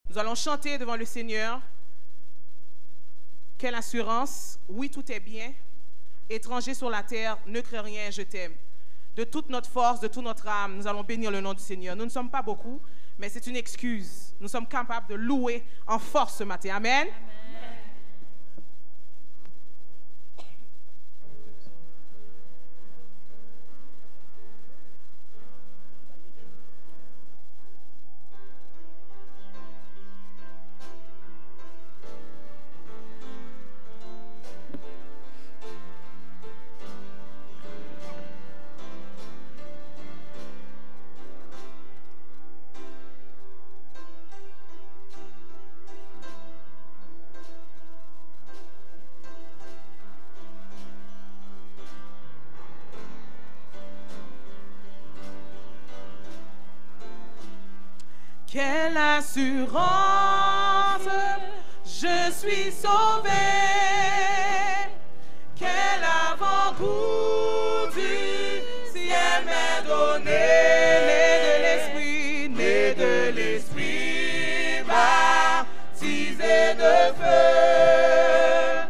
Nous allons chanter devant le Seigneur. Quelle assurance, oui, tout est bien. Étranger sur la terre, ne crains rien, je t'aime. De toute notre force, de toute notre âme, nous allons bénir le nom du Seigneur. Nous ne sommes pas beaucoup, mais c'est une excuse. Nous sommes capables de louer en force ce matin. Amen. Amen. Quelle assurance, je suis sauvé. Quel avant-goût du ciel m'est donné. Né de l'Esprit, baptisé de feu,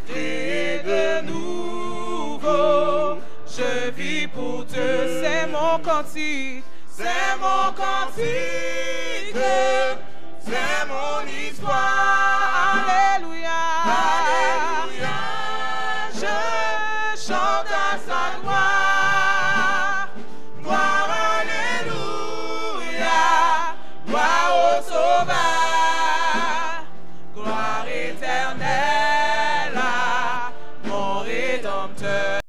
créé de nouveau, je vis pour Dieu. C'est mon cantique, c'est mon cantique. C'est mon histoire. Alléluia. Alléluia. Je chante à sa gloire. Gloire, alléluia. Gloire au Sauveur. Gloire éternelle à mon Rédempteur.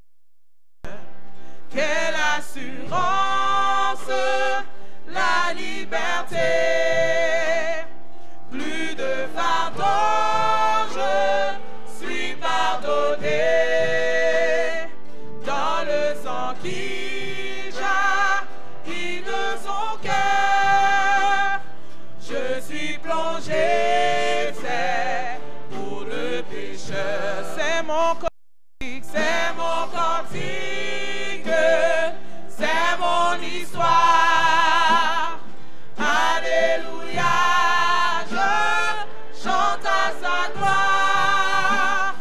Quelle assurance, la liberté. Plus de fardeau, je suis pardonné. Dans le sang qui jaillit de son cœur, je suis plongé, c'est pour le pécheur. C'est mon cantique, c'est mon cantique, c'est mon histoire. Alléluia, je chante à sa gloire.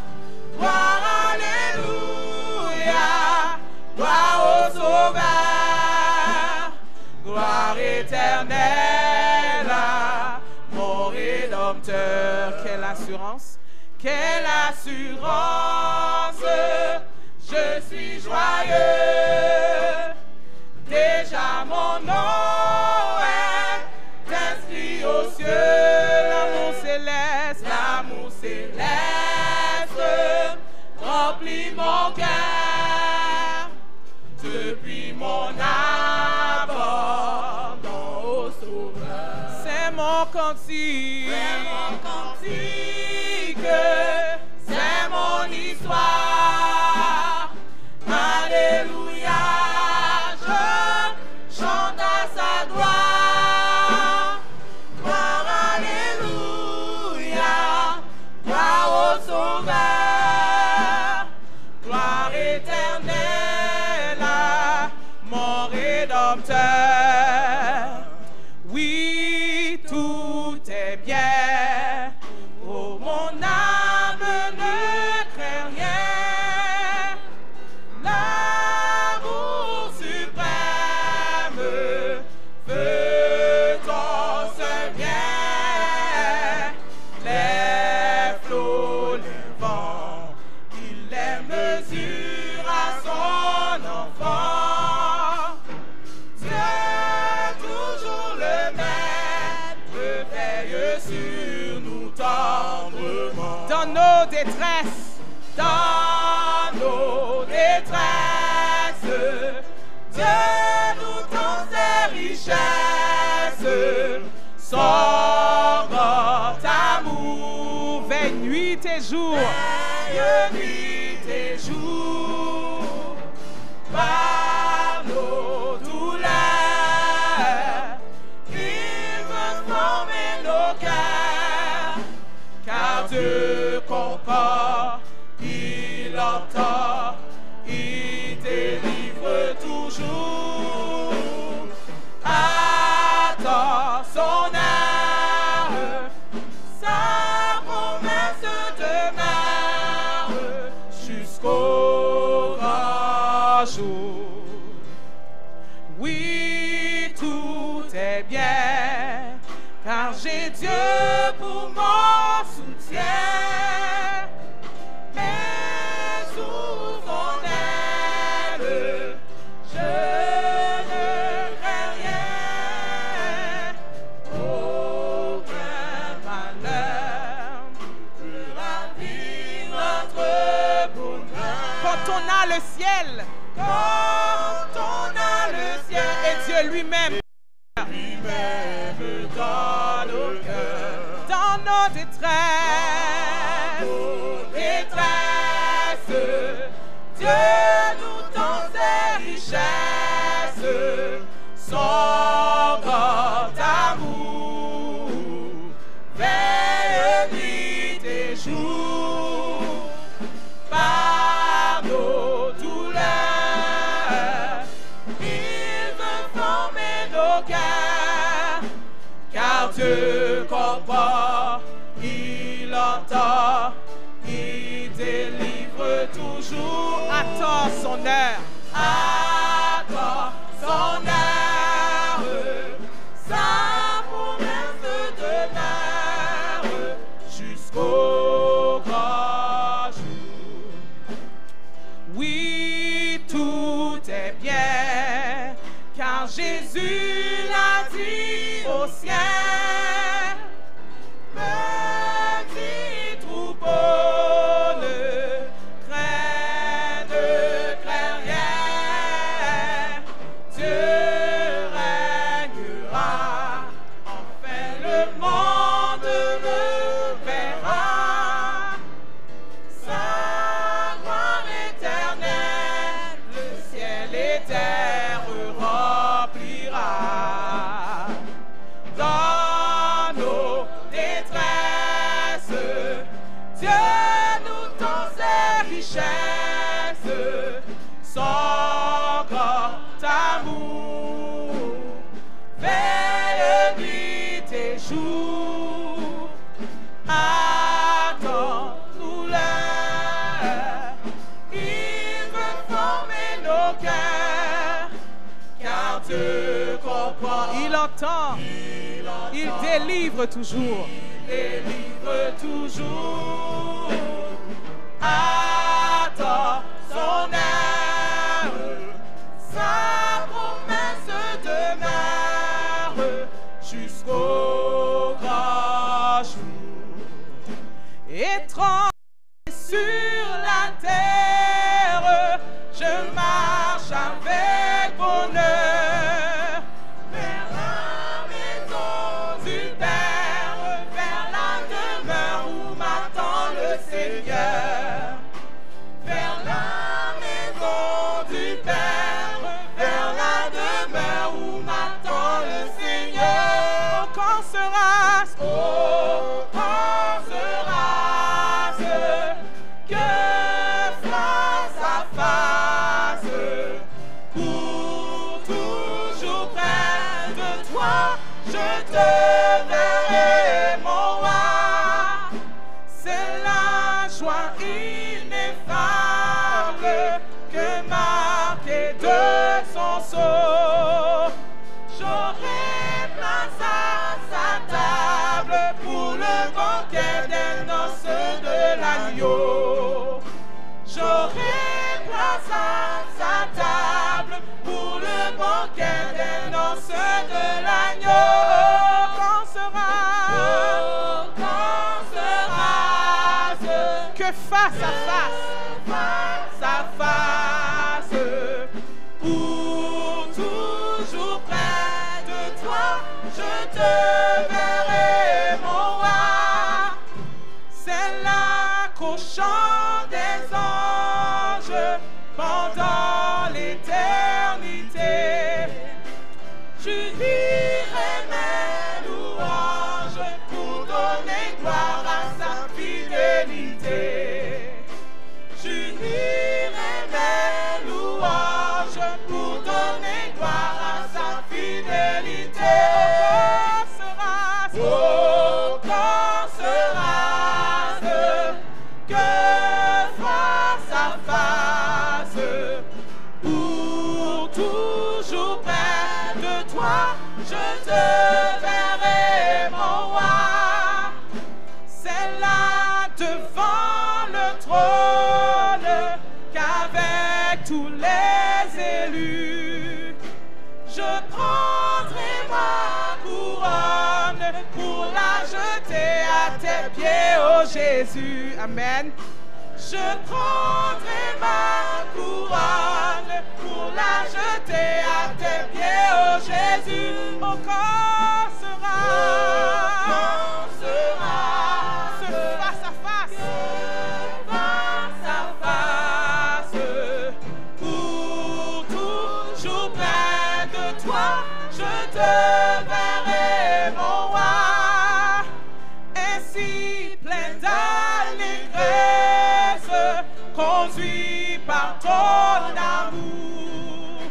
Gloire, alléluia, gloire au Sauveur. Gloire éternelle à mon Rédempteur. Quelle assurance, quelle assurance, je suis joyeux. Déjà mon nom est inscrit aux cieux. L'amour céleste remplit mon cœur. Depuis mon abandon au Sauveur, c'est mon cantique, c'est mon histoire. Alléluia, je chante à sa gloire. Gloire, alléluia, gloire au Sauveur. Gloire éternelle à mon Rédempteur. Oui, tout est bien. Oh, mon âme ne craint rien. L'amour suprême veut ton seul bien. Les flots, les vents, il les mesure à son enfant. Dieu, toujours le maître, veille sur nous tendrement. Dans nos détresses, Dieu nous tend ses richesses. Son grand amour veille nuit et jour. Veille nuit et jour. Par nos douleurs, il veut former nos cœurs. Car Dieu concorde, il entend, il délivre toujours. Attends son heure, jour. Oui, tout est bien, car j'ai Dieu pour mon soutien. Et sous son aile, je ne crains rien. Aucun malheur peut ravir notre bonheur. Quand on a le ciel, quand on a le ciel, et Dieu lui-même dans nos cœurs, dans nos détresses, Dieu nous tend ses richesses, son grand amour veille nuit et jour par nos douleurs. Il veut former nos cœurs, car Dieu comprend, il entend, il délivre toujours. Attends son heure, attends son heure, sa promesse demeure jusqu'au grand jour. Oui, tout est bien, car Jésus l'a dit au ciel. Petit troupeau ne crains rien. Dieu régnera, enfin le monde le verra. Sa gloire éternelle, le ciel et terre remplira. Dans nos détresses, Dieu nous tend ses richesses, son grand amour veille nuit et jour. Attends-nous-le, il veut former nos cœurs, car Dieu comprend, il entend, il délivre toujours. Il délivre toujours. Attends son heure, sa promesse demeure jusqu'au grand jour. Étranger sur la terre, je marche avec bonheur vers la maison du Père, vers la demeure où m'attend le Seigneur. Vers la maison du Père, vers la demeure où m'attend le Seigneur. Oh, quand sera-ce, que face à face, pour toujours près de toi, je te verrai, mon roi. C'est la joie ineffable que marqué de son sceau. J'aurai place à sa table pour le banquet des noces de l'agneau. J'aurai place à sa table pour le banquet des noces de l'agneau. Quand sera-ce que face à face, pour toujours près de toi, je te verrai, mon roi. C'est là qu'au chant des anges, pendant l'éternité, je dirai mes louanges pour donner gloire à sa fidélité. jeter à tes pieds, oh Jésus. Amen. Je prendrai ma couronne pour la jeter à tes pieds, oh Jésus. Mon corps sera ce face à face, pour toujours près de toi, je te verrai, mon roi, ainsi plein d'allégresse, conduit par ton amour.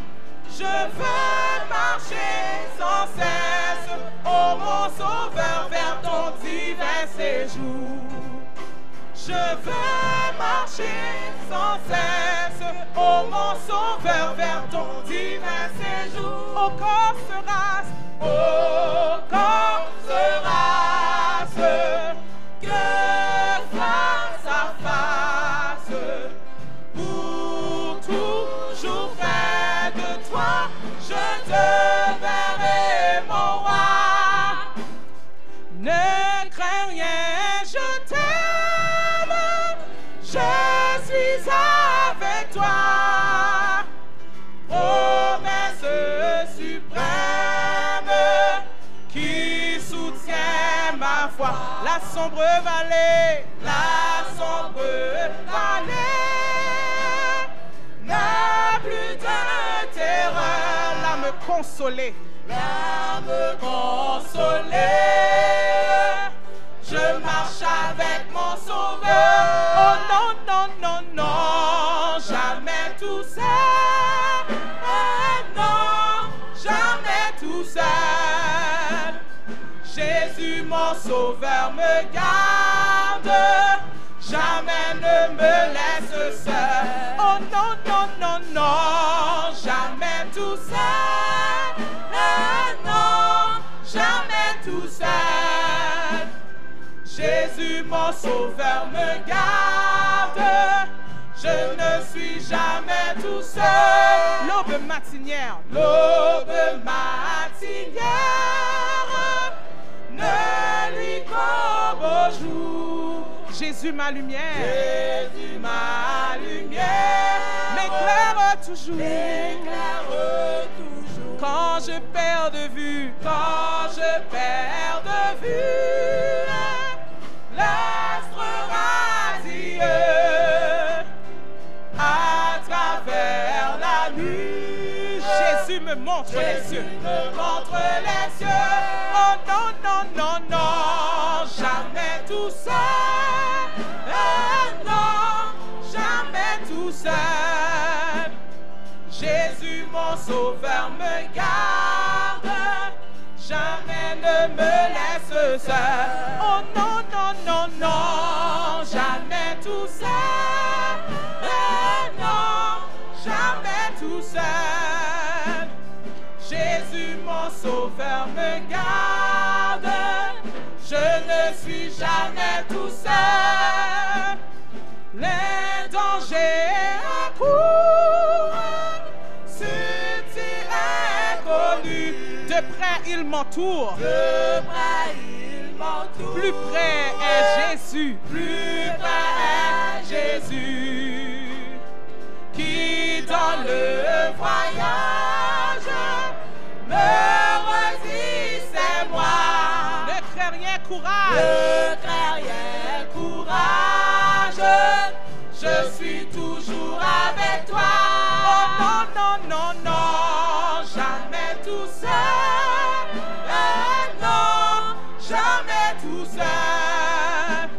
Je veux marcher sans cesse, ô mon sauveur, vers ton divin séjour. Je veux marcher sans cesse, ô mon sauveur, vers ton divin séjour. Ô corps sera, que face à face, pour toujours près de toi, je te verrai, mon roi. Ne crains rien, je t'aime, je suis avec toi. Promesse suprême qui soutient ma foi. La sombre vallée n'a plus de terreur. Là me consoler, je marche avec mon sauveur. Oh non, non, non, non, jamais tout seul. Non, jamais tout seul. Jésus mon sauveur me garde, jamais ne me laisse seul. Oh non, non, non, non, jamais tout seul. Non, jamais tout seul. Jésus mon sauveur me garde, je ne suis jamais tout seul. L'aube matinière ne lui qu'au beau jour. Jésus ma lumière, m'éclaire toujours. Quand je perds de vue, l'astre radieux à travers la nuit. Jésus me montre les cieux. Oh non, non, non, non, jamais tout seul. Non, jamais tout seul. Jésus mon sauveur me garde, jamais ne me laisse seul. Oh non, non, non, non, jamais tout seul. Non, jamais tout seul. Jésus mon sauveur me garde, je ne suis jamais tout seul. Les dangers accourent, subtils inconnus, de près il m'entoure. Plus près est Jésus, qui dans le voyage me redit c'est moi. Ne crains rien, courage, je suis toujours avec toi. Oh non, non, non, non, jamais tout seul. Non, jamais tout seul.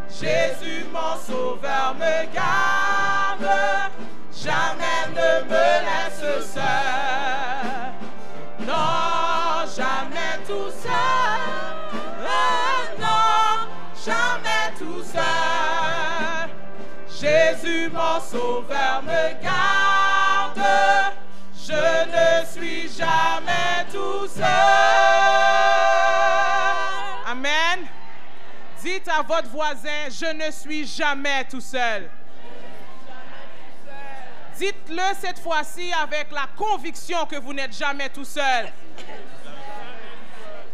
Jésus mon sauveur me garde, jamais ne me laisse seul. Non, jamais tout seul. Non, jamais tout seul. Jésus mon sauveur me garde, je ne suis jamais tout seul. Amen. Dites à votre voisin, je ne suis jamais tout seul. Dites-le cette fois-ci avec la conviction que vous n'êtes jamais tout seul.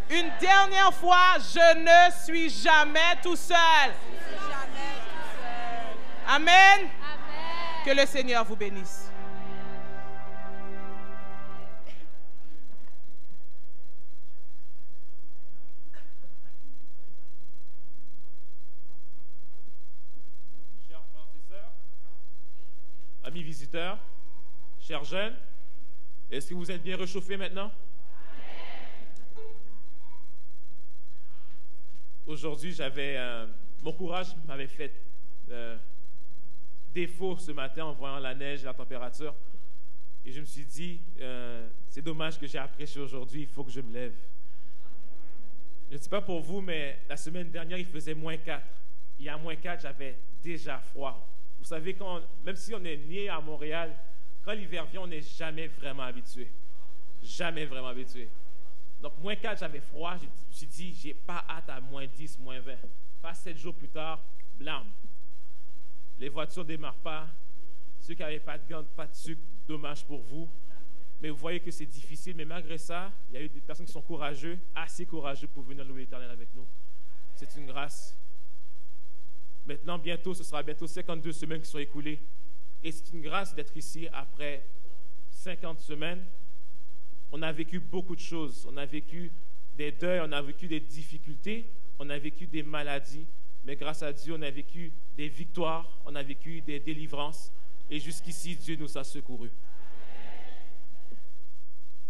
Une dernière fois, je ne suis jamais tout seul. Amen. Que le Seigneur vous bénisse. Chers frères et sœurs, amis visiteurs, chers jeunes, est-ce que vous êtes bien réchauffés maintenant? Aujourd'hui, mon courage m'avait fait défaut ce matin en voyant la neige et la température. Et je me suis dit, c'est dommage que j'ai apprécié aujourd'hui, il faut que je me lève. Je ne sais pas pour vous, mais la semaine dernière, il faisait -4. Et à -4, j'avais déjà froid. Vous savez, même si on est né à Montréal, quand l'hiver vient, on n'est jamais vraiment habitué. Jamais vraiment habitué. Donc, -4, j'avais froid. Je me suis dit, j'ai pas hâte à -10, -20. Pas 7 jours plus tard, blam. Les voitures ne démarrent pas. Ceux qui n'avaient pas de gants, pas de sucre, dommage pour vous. Mais vous voyez que c'est difficile. Mais malgré ça, il y a eu des personnes qui sont courageuses, assez courageuses pour venir louer l'Éternel avec nous. C'est une grâce. Maintenant, ce sera bientôt 52 semaines qui sont écoulées. Et c'est une grâce d'être ici après 50 semaines. On a vécu beaucoup de choses. On a vécu des deuils, on a vécu des difficultés, on a vécu des maladies. Mais grâce à Dieu, on a vécu des victoires, on a vécu des délivrances. Et jusqu'ici, Dieu nous a secourus.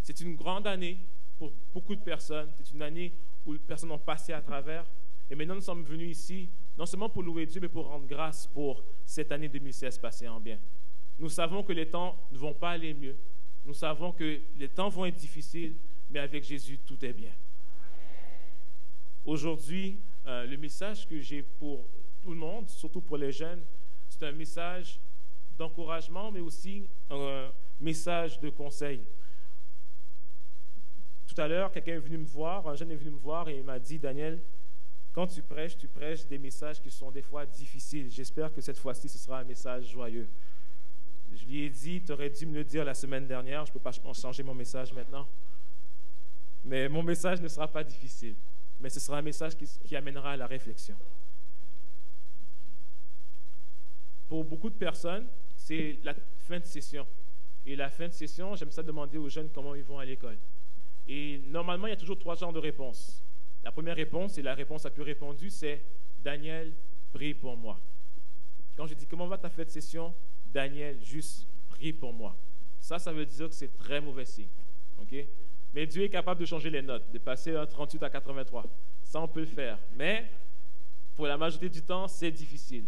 C'est une grande année pour beaucoup de personnes. C'est une année où les personnes ont passé à travers. Et maintenant, nous sommes venus ici, non seulement pour louer Dieu, mais pour rendre grâce pour cette année 2016 passée en bien. Nous savons que les temps ne vont pas aller mieux. Nous savons que les temps vont être difficiles, mais avec Jésus, tout est bien. Aujourd'hui, le message que j'ai pour tout le monde, surtout pour les jeunes, c'est un message d'encouragement, mais aussi un message de conseil. Tout à l'heure, quelqu'un est venu me voir, un jeune est venu me voir et il m'a dit, Daniel, quand tu prêches des messages qui sont des fois difficiles. J'espère que cette fois-ci, ce sera un message joyeux. Je lui ai dit, tu aurais dû me le dire la semaine dernière, je ne peux pas changer mon message maintenant. Mais mon message ne sera pas difficile, mais ce sera un message qui amènera à la réflexion. Pour beaucoup de personnes, c'est la fin de session. Et la fin de session, j'aime ça demander aux jeunes comment ils vont à l'école. Et normalement, il y a toujours 3 genres de réponses. La première réponse, et la réponse la plus répandue, c'est « Daniel, prie pour moi ». Quand je dis « Comment va ta fin de session ?» Daniel, juste prie pour moi. Ça veut dire que c'est très mauvais signe. Okay? Mais Dieu est capable de changer les notes, de passer de 38 à 83. Ça, on peut le faire. Mais pour la majorité du temps, c'est difficile.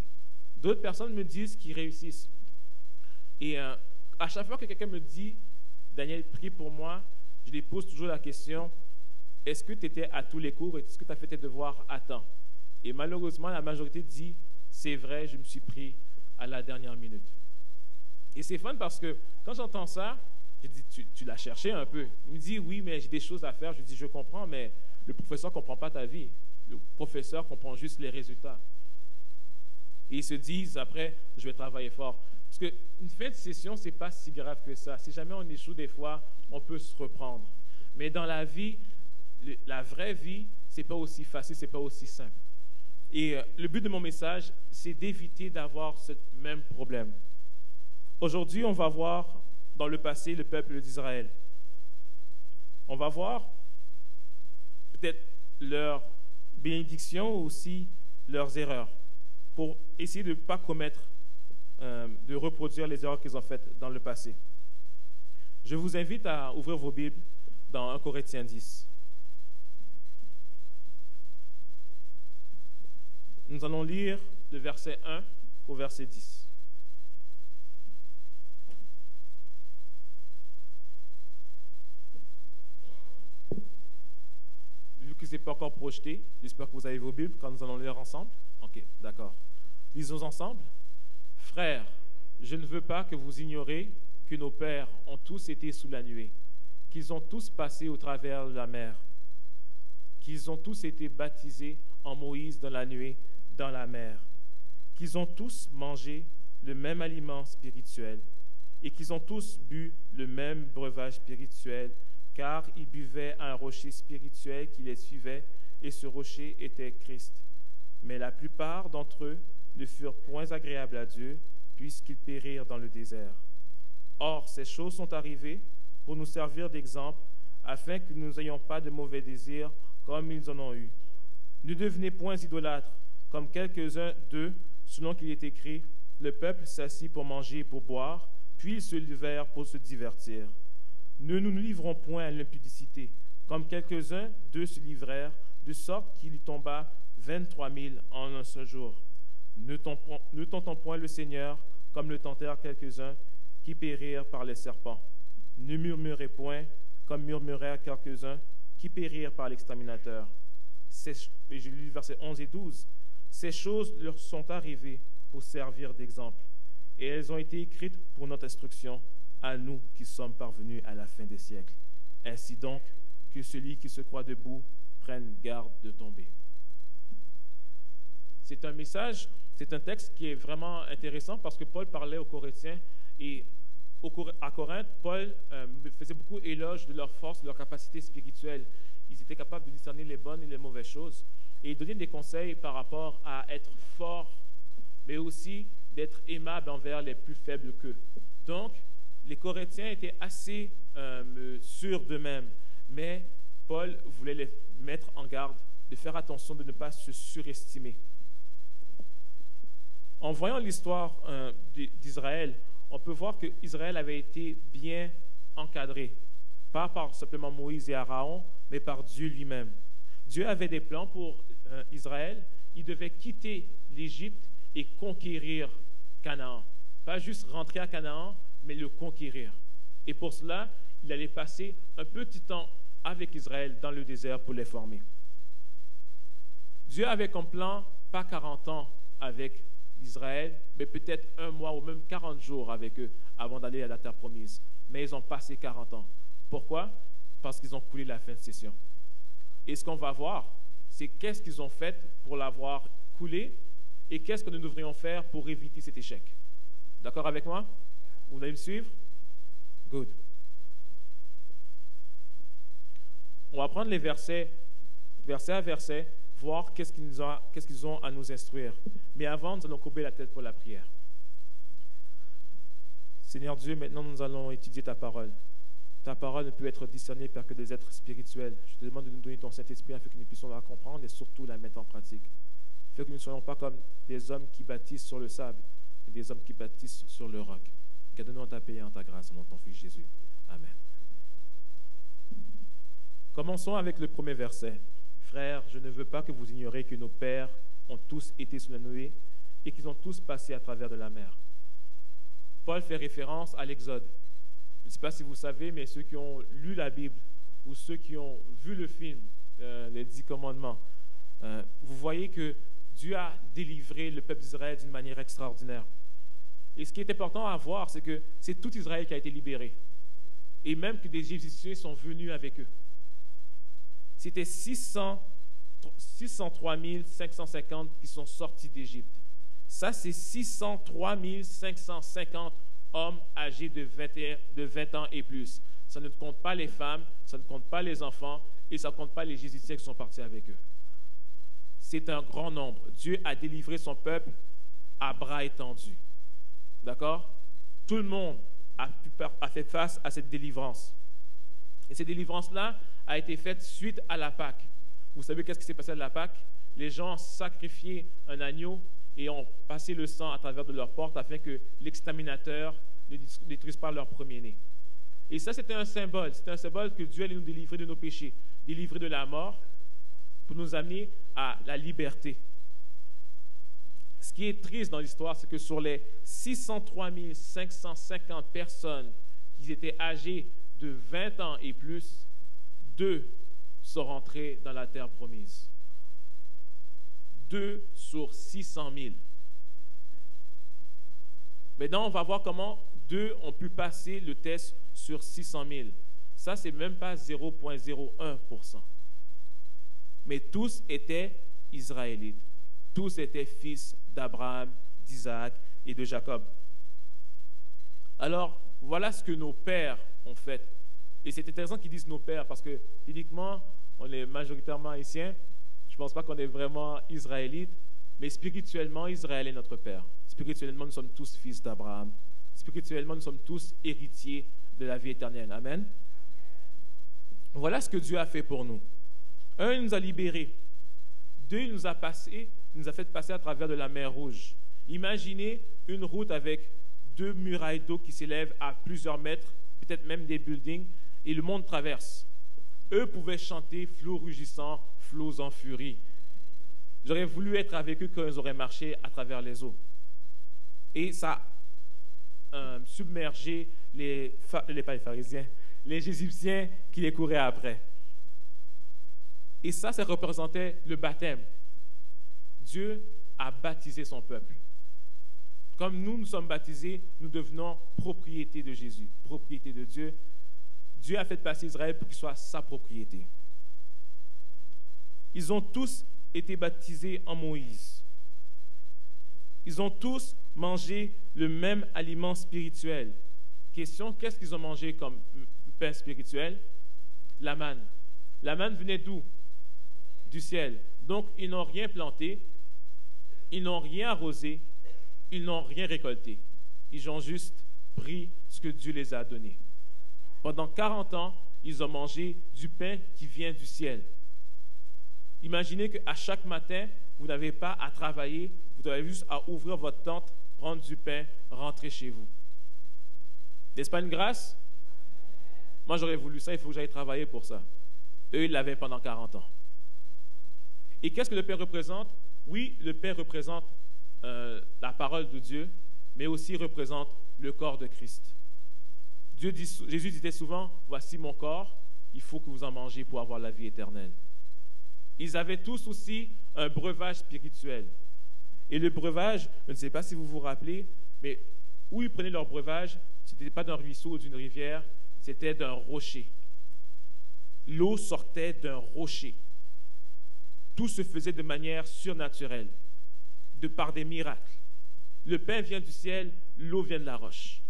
D'autres personnes me disent qu'ils réussissent. Et à chaque fois que quelqu'un me dit « Daniel, prie pour moi », je lui pose toujours la question « Est-ce que tu étais à tous les cours et est-ce que tu as fait tes devoirs à temps ?» Et malheureusement, la majorité dit « C'est vrai, je me suis pris à la dernière minute. » Et c'est fun parce que quand j'entends ça, je dis, tu l'as cherché un peu. Il me dit, oui, mais j'ai des choses à faire. Je dis, je comprends, mais le professeur ne comprend pas ta vie. Le professeur comprend juste les résultats. Et ils se disent, après, je vais travailler fort. Parce qu'une fin de session, ce n'est pas si grave que ça. Si jamais on échoue des fois, on peut se reprendre. Mais dans la vie, la vraie vie, ce n'est pas aussi facile, ce n'est pas aussi simple. Et le but de mon message, c'est d'éviter d'avoir ce même problème. Aujourd'hui, on va voir dans le passé le peuple d'Israël. On va voir peut-être leurs bénédictions ou aussi leurs erreurs pour essayer de ne pas commettre, de reproduire les erreurs qu'ils ont faites dans le passé. Je vous invite à ouvrir vos Bibles dans 1 Corinthiens 10. Nous allons lire le verset 1 au verset 10. Que ce n'est pas encore projeté. J'espère que vous avez vos Bibles quand nous allons lire ensemble. Ok, d'accord. Lisons ensemble. Frères, je ne veux pas que vous ignoriez que nos pères ont tous été sous la nuée, qu'ils ont tous passé au travers de la mer, qu'ils ont tous été baptisés en Moïse dans la nuée, dans la mer, qu'ils ont tous mangé le même aliment spirituel et qu'ils ont tous bu le même breuvage spirituel car ils buvaient à un rocher spirituel qui les suivait, et ce rocher était Christ. Mais la plupart d'entre eux ne furent point agréables à Dieu, puisqu'ils périrent dans le désert. Or, ces choses sont arrivées pour nous servir d'exemple, afin que nous n'ayons pas de mauvais désirs comme ils en ont eu. Ne devenez point idolâtres, comme quelques-uns d'eux, selon qu'il est écrit, le peuple s'assit pour manger et pour boire, puis ils se levèrent pour se divertir. Ne nous livrons point à l'impudicité, comme quelques-uns d'eux se livrèrent, de sorte qu'il y tomba 23 000 en un seul jour. Ne tentons point le Seigneur, comme le tentèrent quelques-uns, qui périrent par les serpents. Ne murmurez point, comme murmurèrent quelques-uns, qui périrent par l'exterminateur. Et je lis versets 11 et 12. Ces choses leur sont arrivées pour servir d'exemple, et elles ont été écrites pour notre instruction, à nous qui sommes parvenus à la fin des siècles. Ainsi donc, que celui qui se croit debout prenne garde de tomber. C'est un message, c'est un texte qui est vraiment intéressant parce que Paul parlait aux Corinthiens et à Corinthe, Paul faisait beaucoup éloge de leur force, de leur capacité spirituelle. Ils étaient capables de discerner les bonnes et les mauvaises choses. Et il donnait des conseils par rapport à être fort, mais aussi d'être aimable envers les plus faibles qu'eux. Donc, les Corinthiens étaient assez sûrs d'eux-mêmes, mais Paul voulait les mettre en garde, de faire attention de ne pas se surestimer. En voyant l'histoire d'Israël, on peut voir qu'Israël avait été bien encadré, pas par simplement Moïse et Aaron, mais par Dieu lui-même. Dieu avait des plans pour Israël. Il devait quitter l'Égypte et conquérir Canaan. Pas juste rentrer à Canaan, mais le conquérir. Et pour cela, il allait passer un petit temps avec Israël dans le désert pour les former. Dieu avait comme plan, pas 40 ans avec Israël, mais peut-être 1 mois ou même 40 jours avec eux avant d'aller à la terre promise. Mais ils ont passé 40 ans. Pourquoi? Parce qu'ils ont coulé la fin de session. Et ce qu'on va voir, c'est qu'est-ce qu'ils ont fait pour l'avoir coulé et qu'est-ce que nous devrions faire pour éviter cet échec. D'accord avec moi? Vous allez me suivre? Good. On va prendre les versets, verset à verset, voir qu'est-ce qu'ils ont à nous instruire. Mais avant, nous allons courber la tête pour la prière. Seigneur Dieu, maintenant nous allons étudier ta parole. Ta parole ne peut être discernée par que des êtres spirituels. Je te demande de nous donner ton Saint-Esprit afin que nous puissions la comprendre et surtout la mettre en pratique. Afin que nous ne soyons pas comme des hommes qui bâtissent sur le sable, mais des hommes qui bâtissent sur le roc. Garde-nous en ta paix et en ta grâce, au nom de ton Fils Jésus. Amen. Commençons avec le premier verset. Frères, je ne veux pas que vous ignoriez que nos pères ont tous été sous la nuée et qu'ils ont tous passé à travers de la mer. Paul fait référence à l'Exode. Je ne sais pas si vous savez, mais ceux qui ont lu la Bible ou ceux qui ont vu le film, les 10 commandements, vous voyez que Dieu a délivré le peuple d'Israël d'une manière extraordinaire. Et ce qui est important à voir, c'est que c'est tout Israël qui a été libéré. Et même que des Égyptiens sont venus avec eux. C'était 603 550 qui sont sortis d'Égypte. Ça, c'est 603 550 hommes âgés de 20 ans et plus. Ça ne compte pas les femmes, ça ne compte pas les enfants et ça ne compte pas les Égyptiens qui sont partis avec eux. C'est un grand nombre. Dieu a délivré son peuple à bras étendus. D'accord? Tout le monde a fait face à cette délivrance. Et cette délivrance-là a été faite suite à la Pâque. Vous savez qu'est-ce qui s'est passé à la Pâque? Les gens sacrifiaient un agneau et ont passé le sang à travers de leurs portes afin que l'exterminateur ne détruise pas leur premier-né. Et ça, c'était un symbole. C'était un symbole que Dieu allait nous délivrer de nos péchés, délivrer de la mort pour nous amener à la liberté. Ce qui est triste dans l'histoire, c'est que sur les 603 550 personnes qui étaient âgées de 20 ans et plus, 2 sont rentrés dans la terre promise. 2 sur 600 000. Maintenant, on va voir comment 2 ont pu passer le test sur 600 000. Ça, c'est même pas 0,01%. Mais tous étaient Israélites. Tous étaient fils d'Abraham, d'Isaac et de Jacob. Alors, voilà ce que nos pères ont fait. Et c'est intéressant qu'ils disent nos pères, parce que physiquement, on est majoritairement haïtiens. Je ne pense pas qu'on est vraiment israélites, mais spirituellement, Israël est notre père. Spirituellement, nous sommes tous fils d'Abraham. Spirituellement, nous sommes tous héritiers de la vie éternelle. Amen. Voilà ce que Dieu a fait pour nous. Un, il nous a libérés. Deux, il nous a fait passer à travers de la mer Rouge. Imaginez une route avec 2 murailles d'eau qui s'élèvent à plusieurs mètres, peut-être même des buildings, et le monde traverse. Eux pouvaient chanter flots rugissants, flots en furie. J'aurais voulu être avec eux quand ils auraient marché à travers les eaux. Et ça a submergé pas les pharisiens, les Égyptiens qui les couraient après. Et ça représentait le baptême. Dieu a baptisé son peuple. Comme nous sommes baptisés, nous devenons propriété de Jésus, propriété de Dieu. Dieu a fait passer Israël pour qu'il soit sa propriété. Ils ont tous été baptisés en Moïse. Ils ont tous mangé le même aliment spirituel. Question, qu'est-ce qu'ils ont mangé comme pain spirituel? La manne. La manne venait d'où? Du ciel. Donc, ils n'ont rien planté, ils n'ont rien arrosé, ils n'ont rien récolté. Ils ont juste pris ce que Dieu les a donné. Pendant 40 ans, ils ont mangé du pain qui vient du ciel. Imaginez qu'à chaque matin, vous n'avez pas à travailler, vous avez juste à ouvrir votre tente, prendre du pain, rentrer chez vous. N'est-ce pas une grâce? Moi, j'aurais voulu ça, il faut que j'aille travailler pour ça. Eux, ils l'avaient pendant 40 ans. Et qu'est-ce que le pain représente? Oui, le pain représente la parole de Dieu, mais aussi représente le corps de Christ. Jésus disait souvent, voici mon corps, il faut que vous en mangez pour avoir la vie éternelle. Ils avaient tous aussi un breuvage spirituel. Et le breuvage, je ne sais pas si vous vous rappelez, mais où ils prenaient leur breuvage, ce n'était pas d'un ruisseau ou d'une rivière, c'était d'un rocher. L'eau sortait d'un rocher. Tout se faisait de manière surnaturelle, de par des miracles. Le pain vient du ciel, l'eau vient de la roche.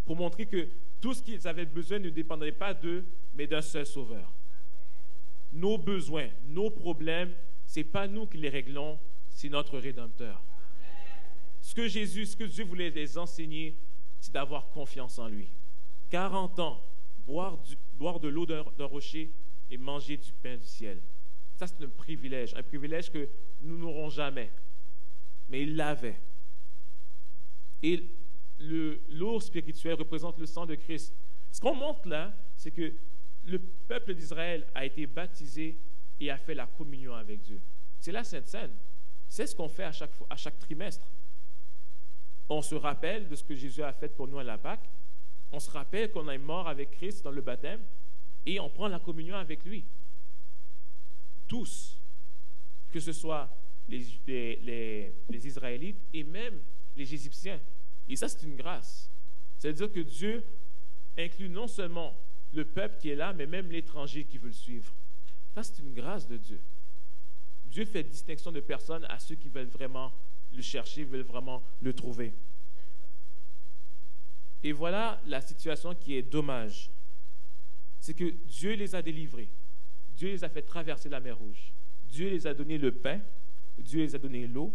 Pour montrer que tout ce qu'ils avaient besoin ne dépendait pas d'eux, mais d'un seul sauveur. Nos besoins, nos problèmes, ce n'est pas nous qui les réglons, c'est notre Rédempteur. Ce que Dieu voulait les enseigner, c'est d'avoir confiance en lui. 40 ans, boire de l'eau d'un rocher et manger du pain du ciel. Ça, c'est un privilège que nous n'aurons jamais. Mais il l'avait. Et l'eau spirituelle représente le sang de Christ. Ce qu'on montre là, c'est que le peuple d'Israël a été baptisé et a fait la communion avec Dieu. C'est la Sainte Seine. C'est ce qu'on fait à chaque trimestre. On se rappelle de ce que Jésus a fait pour nous à la Pâque. On se rappelle qu'on est mort avec Christ dans le baptême et on prend la communion avec lui. Tous, que ce soit les Israélites et même les Égyptiens. Et ça, c'est une grâce. C'est-à-dire que Dieu inclut non seulement le peuple qui est là, mais même l'étranger qui veut le suivre. Ça, c'est une grâce de Dieu. Dieu fait distinction de personnes à ceux qui veulent vraiment le chercher, veulent vraiment le trouver. Et voilà la situation qui est dommage. C'est que Dieu les a délivrés. Dieu les a fait traverser la mer Rouge. Dieu les a donné le pain. Dieu les a donné l'eau.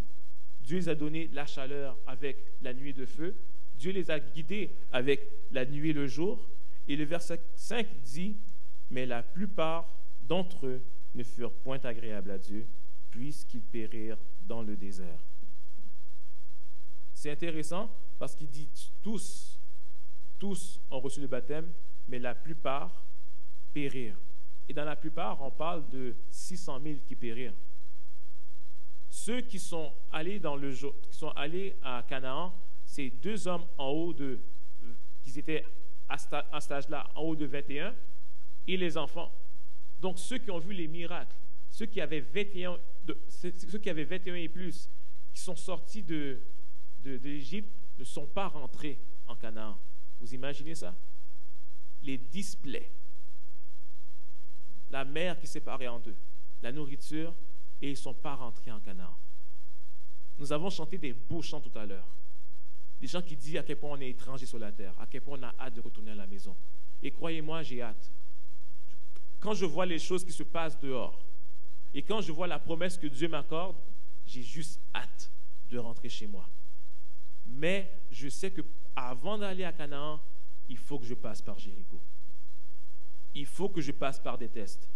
Dieu les a donné la chaleur avec la nuée de feu. Dieu les a guidés avec la nuée le jour. Et le verset 5 dit, « Mais la plupart d'entre eux ne furent point agréables à Dieu, puisqu'ils périrent dans le désert. » C'est intéressant parce qu'il dit tous ont reçu le baptême, mais la plupart périrent. Et dans la plupart, on parle de 600 000 qui périrent. Ceux qui sont allés à Canaan, c'est 2 hommes en haut qui étaient à cet âge-là, en haut de 21, et les enfants. Donc ceux qui ont vu les miracles, ceux qui avaient 21 et plus, qui sont sortis de l'Égypte, ne sont pas rentrés en Canaan. Vous imaginez ça? Les 10 plaies. La mer qui séparait en deux. La nourriture, et ils ne sont pas rentrés en Canaan. Nous avons chanté des beaux chants tout à l'heure. Des gens qui disent à quel point on est étranger sur la terre, à quel point on a hâte de retourner à la maison. Et croyez-moi, j'ai hâte. Quand je vois les choses qui se passent dehors, et quand je vois la promesse que Dieu m'accorde, j'ai juste hâte de rentrer chez moi. Mais je sais que avant d'aller à Canaan, il faut que je passe par Jéricho. Il faut que je passe par des tests.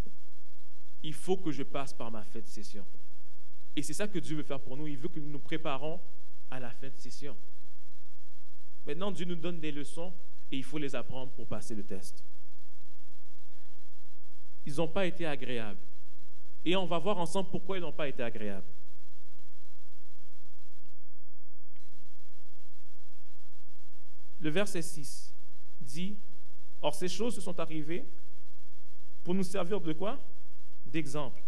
Il faut que je passe par ma fin de session. Et c'est ça que Dieu veut faire pour nous. Il veut que nous nous préparons à la fin de session. Maintenant, Dieu nous donne des leçons et il faut les apprendre pour passer le test. Ils n'ont pas été agréables. Et on va voir ensemble pourquoi ils n'ont pas été agréables. Le verset 6 dit, « Or ces choses se sont arrivées pour nous servir de quoi? D'exemple,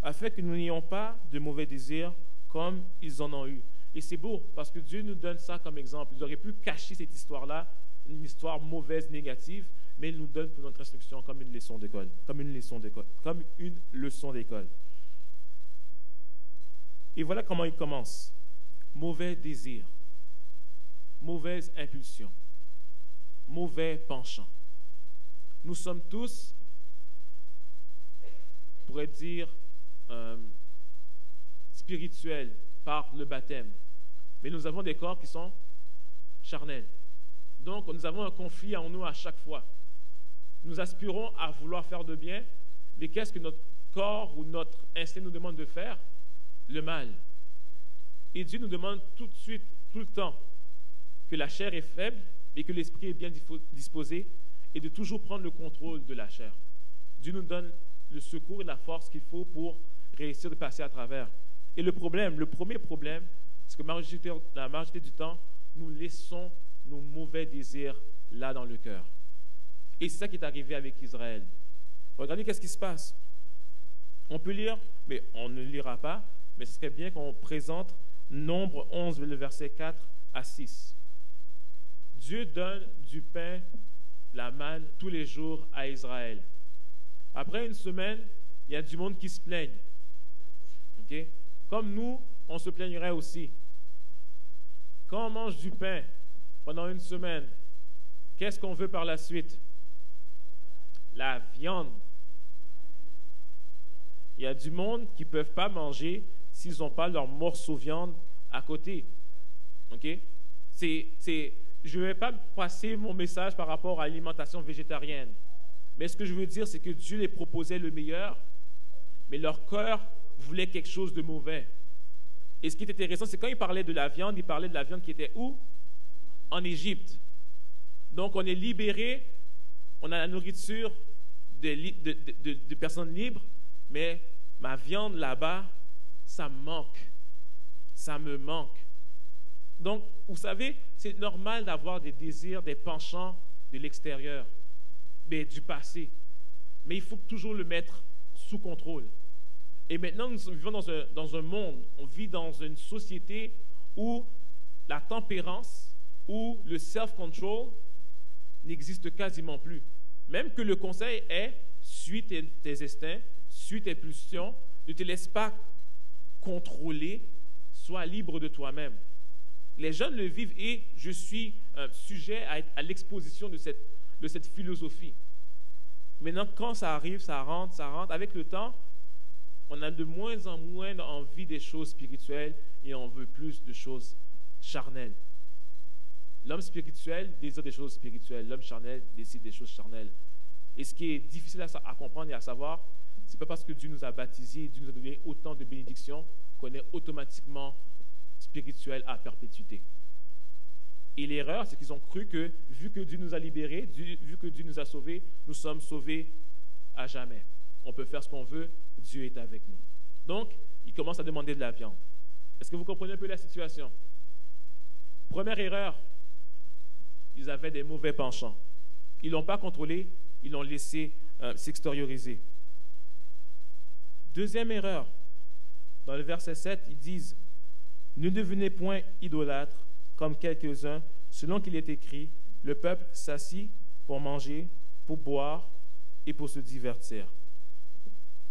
afin que nous n'ayons pas de mauvais désirs comme ils en ont eu. » Et c'est beau, parce que Dieu nous donne ça comme exemple. Il aurait pu cacher cette histoire-là, une histoire mauvaise, négative, mais il nous donne pour notre instruction comme une leçon d'école. Comme une leçon d'école. Et voilà comment il commence. Mauvais désir, mauvaise impulsion, mauvais penchant. Nous sommes tous, on pourrait dire, spirituels par le baptême. Mais nous avons des corps qui sont charnels. Donc, nous avons un conflit en nous à chaque fois. Nous aspirons à vouloir faire de bien, mais qu'est-ce que notre corps ou notre instinct nous demande de faire? Le mal. Et Dieu nous demande tout de suite, tout le temps, que la chair est faible et que l'esprit est bien disposé et de toujours prendre le contrôle de la chair. Dieu nous donne le secours et la force qu'il faut pour réussir de passer à travers. Et le premier problème, c'est que la majorité du temps, nous laissons nos mauvais désirs là dans le cœur. Et c'est ça qui est arrivé avec Israël. Regardez qu'est-ce qui se passe. On peut lire, mais on ne lira pas, mais ce serait bien qu'on présente Nombre 11, le verset 4 à 6. Dieu donne du pain, la manne, tous les jours à Israël. Après une semaine, il y a du monde qui se plaigne. Okay? Comme nous, on se plaignerait aussi. Quand on mange du pain pendant une semaine, qu'est-ce qu'on veut par la suite? La viande. Il y a du monde qui ne peuvent pas manger s'ils n'ont pas leur morceau de viande à côté. Okay? Je ne vais pas passer mon message par rapport à l'alimentation végétarienne. Mais ce que je veux dire, c'est que Dieu les proposait le meilleur, mais leur cœur voulait quelque chose de mauvais. Et ce qui est intéressant, c'est quand il parlait de la viande, il parlait de la viande qui était où? En Égypte. Donc, on est libéré, on a la nourriture de personnes libres, mais ma viande là-bas, ça me manque. Ça me manque. Donc, vous savez, c'est normal d'avoir des désirs, des penchants de l'extérieur, mais du passé. Mais il faut toujours le mettre sous contrôle. Et maintenant, nous vivons dans un monde, on vit dans une société où la tempérance, où le self-control n'existe quasiment plus. Même que le conseil est, suis tes instincts, suis tes pulsions, ne te laisse pas contrôler, sois libre de toi-même. Les jeunes le vivent et je suis sujet à l'exposition de cette philosophie. Maintenant, quand ça arrive, ça rentre. Avec le temps, on a de moins en moins envie des choses spirituelles et on veut plus de choses charnelles. L'homme spirituel désire des choses spirituelles. L'homme charnel décide des choses charnelles. Et ce qui est difficile à comprendre et à savoir, c'est pas parce que Dieu nous a baptisés, Dieu nous a donné autant de bénédictions qu'on est automatiquement spirituel à perpétuité. Et l'erreur, c'est qu'ils ont cru que, vu que Dieu nous a libérés, vu que Dieu nous a sauvés, nous sommes sauvés à jamais. On peut faire ce qu'on veut, Dieu est avec nous. Donc, ils commencent à demander de la viande. Est-ce que vous comprenez un peu la situation? Première erreur, ils avaient des mauvais penchants. Ils ne l'ont pas contrôlé, ils l'ont laissé s'extérioriser. Deuxième erreur, dans le verset 7, ils disent « Ne devenez point idolâtres comme quelques-uns, selon qu'il est écrit, le peuple s'assit pour manger, pour boire et pour se divertir. »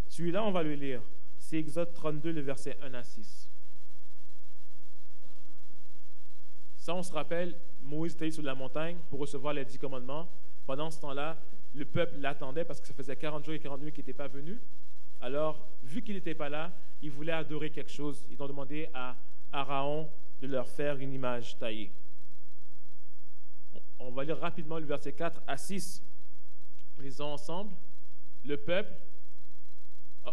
Celui-là, on va le lire. C'est Exode 32, le verset 1 à 6. Ça, on se rappelle, Moïse était sur la montagne pour recevoir les 10 commandements. Pendant ce temps-là, le peuple l'attendait parce que ça faisait 40 jours et 40 nuits qu'il n'était pas venu. Alors, vu qu'il n'était pas là, ils voulaient adorer quelque chose. Ils ont demandé à Aaron de leur faire une image taillée. On va lire rapidement le verset 4 à 6. Lisons ensemble. Le peuple... Oh,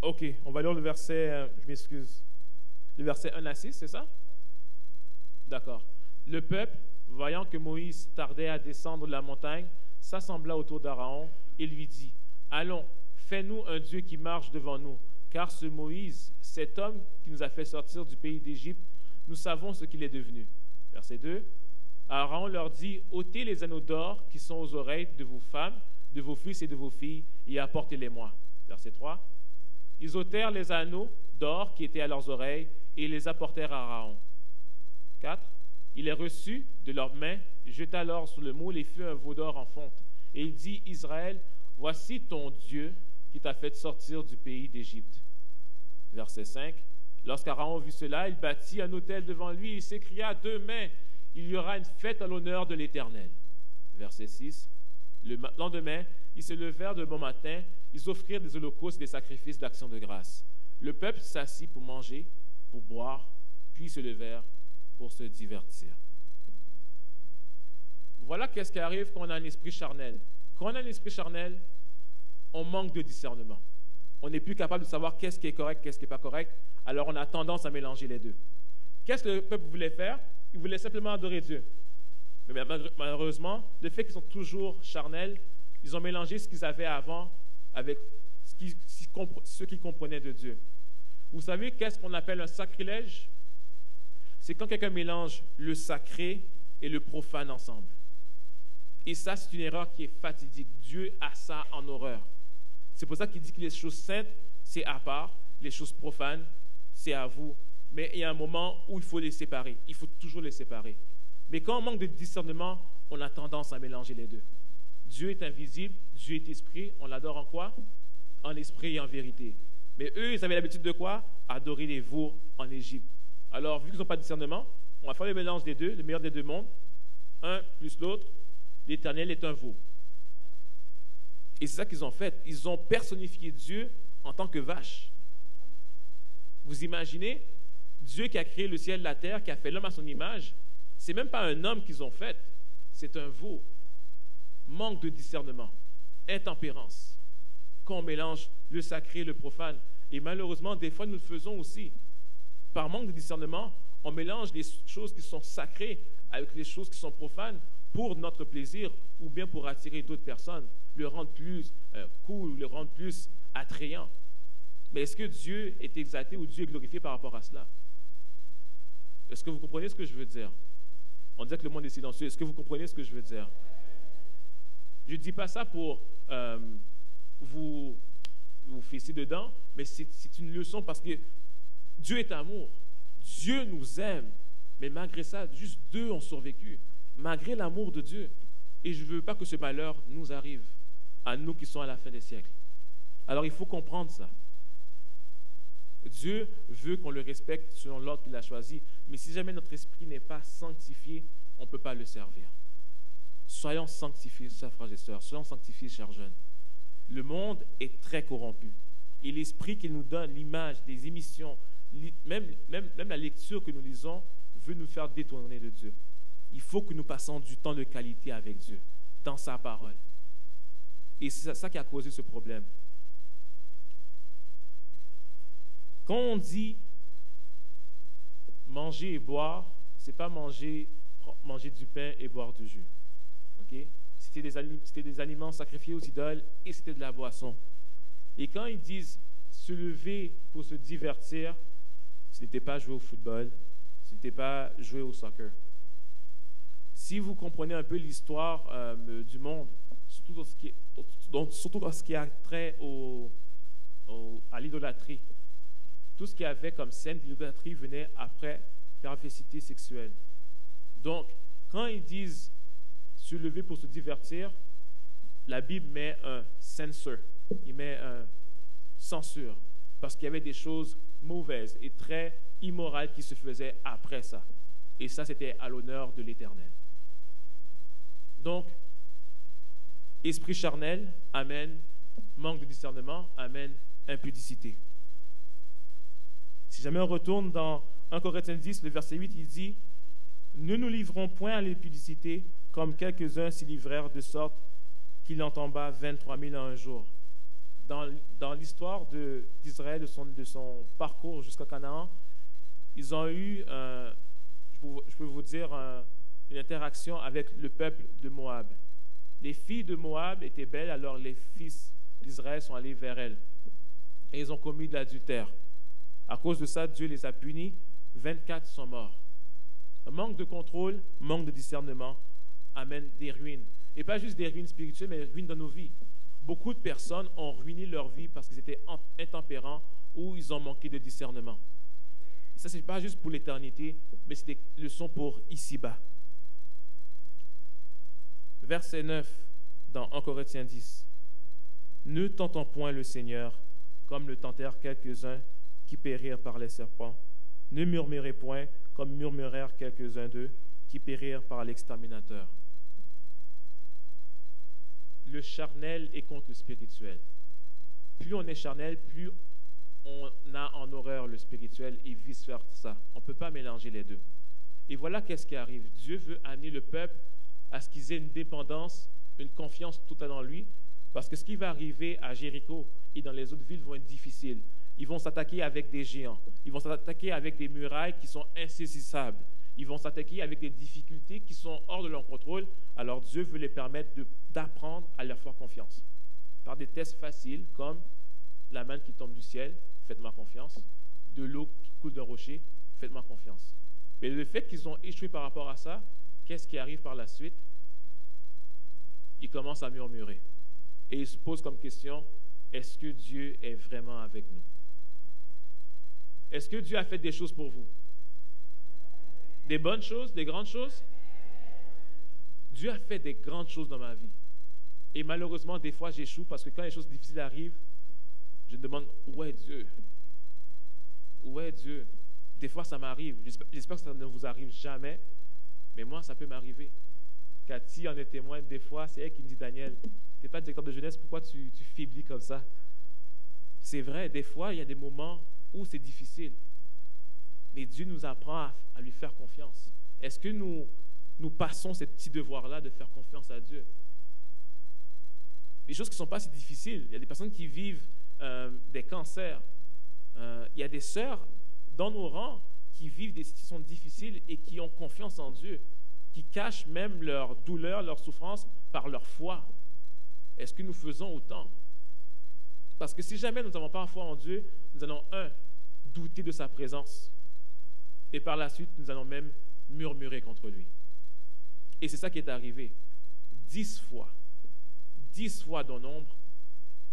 ok, on va lire le verset... je m'excuse. Le verset 1 à 6, c'est ça? D'accord. Le peuple, voyant que Moïse tardait à descendre de la montagne, s'assembla autour d'Aaron et lui dit, « Allons, fais-nous un Dieu qui marche devant nous, car ce Moïse, cet homme qui nous a fait sortir du pays d'Égypte, nous savons ce qu'il est devenu. » Verset 2. Aaron leur dit, « ôtez les anneaux d'or qui sont aux oreilles de vos femmes, de vos fils et de vos filles, et apportez-les-moi. » Verset 3. Ils ôtèrent les anneaux d'or qui étaient à leurs oreilles et les apportèrent à Aaron. 4. Il les reçut de leurs mains, jeta l'or sur le moule et fit un veau d'or en fonte. Et il dit, « Israël, voici ton Dieu qui t'a fait sortir du pays d'Égypte. » Verset 5. Lorsqu'Aaron vit cela, il bâtit un autel devant lui et s'écria, « Demain, il y aura une fête à l'honneur de l'Éternel. » Verset 6. Le lendemain, ils se levèrent de bon matin, ils offrirent des holocaustes et des sacrifices d'action de grâce. Le peuple s'assit pour manger, pour boire, puis se levèrent pour se divertir. Voilà qu'est-ce qui arrive quand on a un esprit charnel. Quand on a un esprit charnel, on manque de discernement. On n'est plus capable de savoir qu'est-ce qui est correct, qu'est-ce qui n'est pas correct, alors on a tendance à mélanger les deux. Qu'est-ce que le peuple voulait faire? Il voulait simplement adorer Dieu. Mais malheureusement, le fait qu'ils sont toujours charnels, ils ont mélangé ce qu'ils avaient avant avec ce qu'ils comprenaient de Dieu. Vous savez qu'est-ce qu'on appelle un sacrilège? C'est quand quelqu'un mélange le sacré et le profane ensemble. Et ça, c'est une erreur qui est fatidique. Dieu a ça en horreur. C'est pour ça qu'il dit que les choses saintes, c'est à part, les choses profanes, c'est à vous. Mais il y a un moment où il faut les séparer. Il faut toujours les séparer. Mais quand on manque de discernement, on a tendance à mélanger les deux. Dieu est invisible, Dieu est esprit. On l'adore en quoi? En esprit et en vérité. Mais eux, ils avaient l'habitude de quoi? Adorer les veaux en Égypte. Alors, vu qu'ils n'ont pas de discernement, on va faire le mélange des deux, le meilleur des deux mondes. Un plus l'autre. L'Éternel est un veau. Et c'est ça qu'ils ont fait. Ils ont personnifié Dieu en tant que vache. Vous imaginez? Dieu qui a créé le ciel et la terre, qui a fait l'homme à son image, c'est même pas un homme qu'ils ont fait, c'est un veau. Manque de discernement, intempérance. Quand on mélange le sacré et le profane. Et malheureusement, des fois, nous le faisons aussi. Par manque de discernement, on mélange les choses qui sont sacrées avec les choses qui sont profanes pour notre plaisir ou bien pour attirer d'autres personnes, le rendre plus cool, le rendre plus attrayant. Mais est-ce que Dieu est exalté ou Dieu est glorifié par rapport à cela? Est-ce que vous comprenez ce que je veux dire? On dit que le monde est silencieux. Est-ce que vous comprenez ce que je veux dire? Je ne dis pas ça pour vous fesser dedans, mais c'est une leçon parce que Dieu est amour. Dieu nous aime. Mais malgré ça, juste deux ont survécu, malgré l'amour de Dieu. Et je ne veux pas que ce malheur nous arrive, à nous qui sommes à la fin des siècles. Alors il faut comprendre ça. Dieu veut qu'on le respecte selon l'ordre qu'il a choisi, mais si jamais notre esprit n'est pas sanctifié, on ne peut pas le servir. Soyons sanctifiés, chers frères et sœurs, soyons sanctifiés, chers jeunes. Le monde est très corrompu. Et l'esprit qu'il nous donne, l'image, les émissions, même la lecture que nous lisons, veut nous faire détourner de Dieu. Il faut que nous passions du temps de qualité avec Dieu, dans sa parole. Et c'est ça qui a causé ce problème. Quand on dit manger et boire, ce n'est pas manger du pain et boire du jus. Okay? C'était des aliments sacrifiés aux idoles et c'était de la boisson. Et quand ils disent se lever pour se divertir, ce n'était pas jouer au football, ce n'était pas jouer au soccer. Si vous comprenez un peu l'histoire du monde, surtout dans ce qui a trait à l'idolâtrie, tout ce qu'il y avait comme scène d'idolâtrie venait après perversité sexuelle. Donc, quand ils disent se lever pour se divertir, la Bible met un censure, il met un censure, parce qu'il y avait des choses mauvaises et très immorales qui se faisaient après ça. Et ça, c'était à l'honneur de l'Éternel. Donc, Esprit charnel, amen. Manque de discernement, amen. Impudicité. Si jamais on retourne dans 1 Corinthiens 10, le verset 8, il dit « Ne nous livrons point à l'impudicité, comme quelques-uns s'y livrèrent, de sorte qu'il en tomba 23 000 en un jour. » Dans l'histoire d'Israël, de son parcours jusqu'à Canaan, ils ont eu, je peux vous dire, une interaction avec le peuple de Moab. Les filles de Moab étaient belles, alors les fils d'Israël sont allés vers elles. Et ils ont commis de l'adultère. À cause de ça, Dieu les a punis. 24 sont morts. Un manque de contrôle, manque de discernement amène des ruines. Et pas juste des ruines spirituelles, mais des ruines dans nos vies. Beaucoup de personnes ont ruiné leur vie parce qu'ils étaient intempérants ou ils ont manqué de discernement. Et ça, ce n'est pas juste pour l'éternité, mais c'est des leçons pour ici-bas. Verset 9 dans 1 Corinthiens 10. « Ne tentons point le Seigneur, comme le tentèrent quelques-uns qui périrent par les serpents. Ne murmurez point, comme murmurèrent quelques-uns d'eux qui périrent par l'exterminateur. » Le charnel est contre le spirituel. Plus on est charnel, plus on a en horreur le spirituel et vice-versa. On ne peut pas mélanger les deux. Et voilà qu'est-ce qui arrive. Dieu veut amener le peuple à ce qu'ils aient une dépendance, une confiance totale en lui, parce que ce qui va arriver à Jéricho et dans les autres villes vont être difficiles. Ils vont s'attaquer avec des géants. Ils vont s'attaquer avec des murailles qui sont insaisissables. Ils vont s'attaquer avec des difficultés qui sont hors de leur contrôle. Alors Dieu veut les permettre d'apprendre à leur faire confiance. Par des tests faciles comme la manne qui tombe du ciel, faites-moi confiance. De l'eau qui coule d'un rocher, faites-moi confiance. Mais le fait qu'ils ont échoué par rapport à ça, qu'est-ce qui arrive par la suite? Ils commencent à murmurer. Et ils se posent comme question, est-ce que Dieu est vraiment avec nous? Est-ce que Dieu a fait des choses pour vous? Des bonnes choses, des grandes choses? Dieu a fait des grandes choses dans ma vie. Et malheureusement, des fois, j'échoue parce que quand les choses difficiles arrivent, je me demande, où est Dieu? Où est Dieu? Des fois, ça m'arrive. J'espère que ça ne vous arrive jamais, mais moi, ça peut m'arriver. Cathy en est témoin. Des fois, c'est elle qui me dit, Daniel, tu n'es pas directeur de jeunesse, pourquoi tu faiblis comme ça? C'est vrai, des fois, il y a des moments où c'est difficile. Mais Dieu nous apprend à lui faire confiance. Est-ce que nous passons ce petit devoir-là de faire confiance à Dieu? Des choses qui ne sont pas si difficiles. Il y a des personnes qui vivent des cancers. Il y a des sœurs dans nos rangs qui vivent des situations difficiles et qui ont confiance en Dieu, qui cachent même leur douleur, leur souffrance par leur foi. Est-ce que nous faisons autant? Parce que si jamais nous n'avons pas foi en Dieu, nous allons, douter de sa présence. Et par la suite, nous allons même murmurer contre lui. Et c'est ça qui est arrivé. 10 fois dans nombre,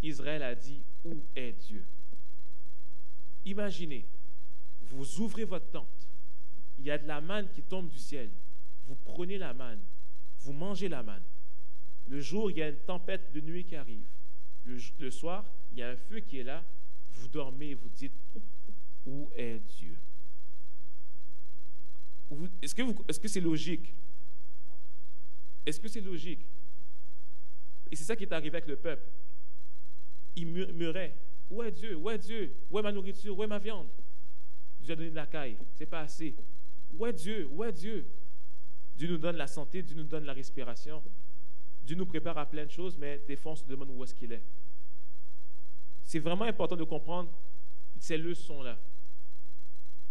Israël a dit, où est Dieu? Imaginez, vous ouvrez votre tente, il y a de la manne qui tombe du ciel, vous prenez la manne, vous mangez la manne. Le jour, il y a une tempête de nuit qui arrive. Le soir, il y a un feu qui est là, vous dormez et vous dites, où est Dieu? Est-ce que c'est logique? Est-ce que c'est logique? Et c'est ça qui est arrivé avec le peuple. Ils murmuraient, où est Dieu? Où est Dieu? Où est ma nourriture? Où est ma viande? Dieu a donné de la caille, c'est pas assez. Où est Dieu? Où est Dieu? Dieu nous donne la santé, Dieu nous donne la respiration. Dieu nous prépare à plein de choses, mais des fois on se demande où est-ce qu'il est. C'est vraiment important de comprendre ces leçons-là,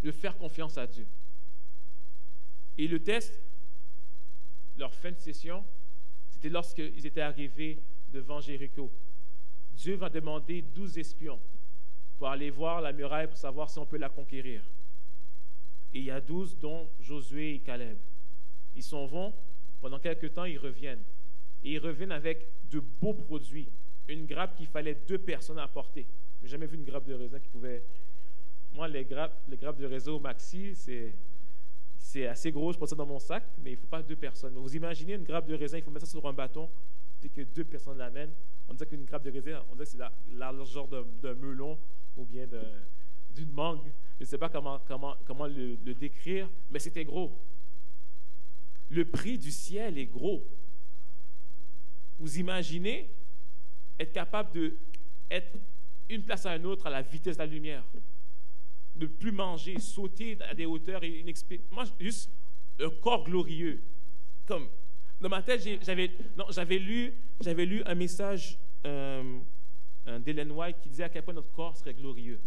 de faire confiance à Dieu. Et le test, leur fin de session, c'était lorsqu'ils étaient arrivés devant Jéricho. Dieu va demander 12 espions pour aller voir la muraille pour savoir si on peut la conquérir. Et il y a 12, dont Josué et Caleb. Ils s'en vont, pendant quelques temps, ils reviennent. Et ils reviennent avec de beaux produits. Une grappe qu'il fallait 2 personnes apporter. Je n'ai jamais vu une grappe de raisin qui pouvait... Moi, les grappes de raisin au maxi, c'est assez gros, je prends ça dans mon sac, mais il ne faut pas 2 personnes. Vous imaginez une grappe de raisin, il faut mettre ça sur un bâton, et que 2 personnes l'amènent. On dirait qu'une grappe de raisin, on dirait que c'est la largeur d'un melon ou bien d'une mangue. Je ne sais pas comment le décrire, mais c'était gros. Le prix du ciel est gros. Vous imaginez être capable d'être une place à une autre à la vitesse de la lumière, de ne plus manger, sauter à des hauteurs et moi, juste un corps glorieux. Comme dans ma tête, j'avais lu un message d'Ellen White qui disait à quel point notre corps serait glorieux,